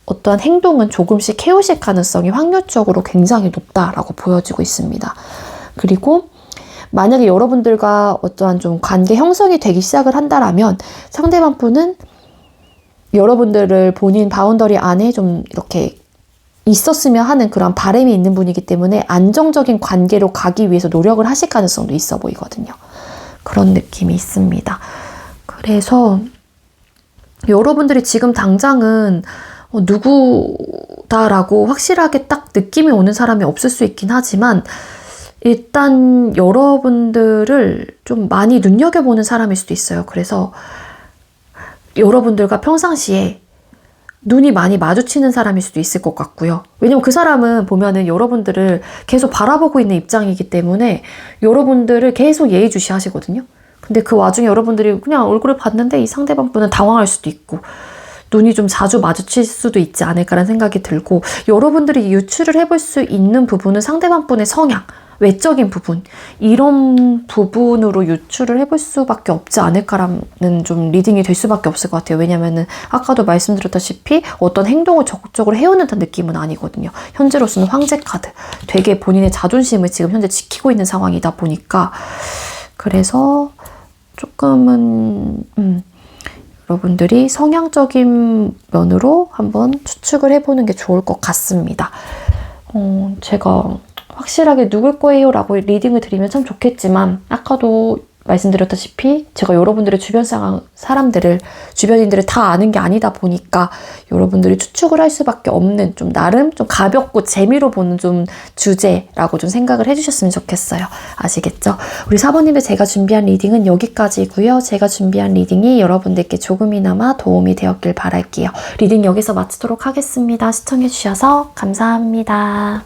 어떠한 행동은 조금씩 해오실 가능성이 확률적으로 굉장히 높다라고 보여지고 있습니다. 그리고 만약에 여러분들과 어떠한 좀 관계 형성이 되기 시작을 한다라면 상대방 분은 여러분들을 본인 바운더리 안에 좀 이렇게 있었으면 하는 그런 바람이 있는 분이기 때문에 안정적인 관계로 가기 위해서 노력을 하실 가능성도 있어 보이거든요. 그런 느낌이 있습니다. 그래서 여러분들이 지금 당장은 누구다라고 확실하게 딱 느낌이 오는 사람이 없을 수 있긴 하지만, 일단 여러분들을 좀 많이 눈여겨보는 사람일 수도 있어요. 그래서 여러분들과 평상시에 눈이 많이 마주치는 사람일 수도 있을 것 같고요. 왜냐면 그 사람은 보면은 여러분들을 계속 바라보고 있는 입장이기 때문에 여러분들을 계속 예의주시 하시거든요. 근데 그 와중에 여러분들이 그냥 얼굴을 봤는데 이 상대방 분은 당황할 수도 있고, 눈이 좀 자주 마주칠 수도 있지 않을까라는 생각이 들고, 여러분들이 유추를 해볼 수 있는 부분은 상대방 분의 성향, 외적인 부분, 이런 부분으로 유추를 해볼 수밖에 없지 않을까라는 좀 리딩이 될 수밖에 없을 것 같아요. 왜냐면은 아까도 말씀드렸다시피 어떤 행동을 적극적으로 해오는 느낌은 아니거든요. 현재로서는 황제 카드, 되게 본인의 자존심을 지금 현재 지키고 있는 상황이다 보니까, 그래서 조금은 여러분들이 성향적인 면으로 한번 추측을 해보는 게 좋을 것 같습니다. 제가 확실하게 누굴 거예요 라고 리딩을 드리면 참 좋겠지만, 아까도 말씀드렸다시피 제가 여러분들의 주변 사람들을, 주변인들을 다 아는 게 아니다 보니까 여러분들이 추측을 할 수밖에 없는, 좀 나름 좀 가볍고 재미로 보는 좀 주제라고 좀 생각을 해주셨으면 좋겠어요. 아시겠죠? 우리 사모님들 제가 준비한 리딩은 여기까지고요. 제가 준비한 리딩이 여러분들께 조금이나마 도움이 되었길 바랄게요. 리딩 여기서 마치도록 하겠습니다. 시청해주셔서 감사합니다.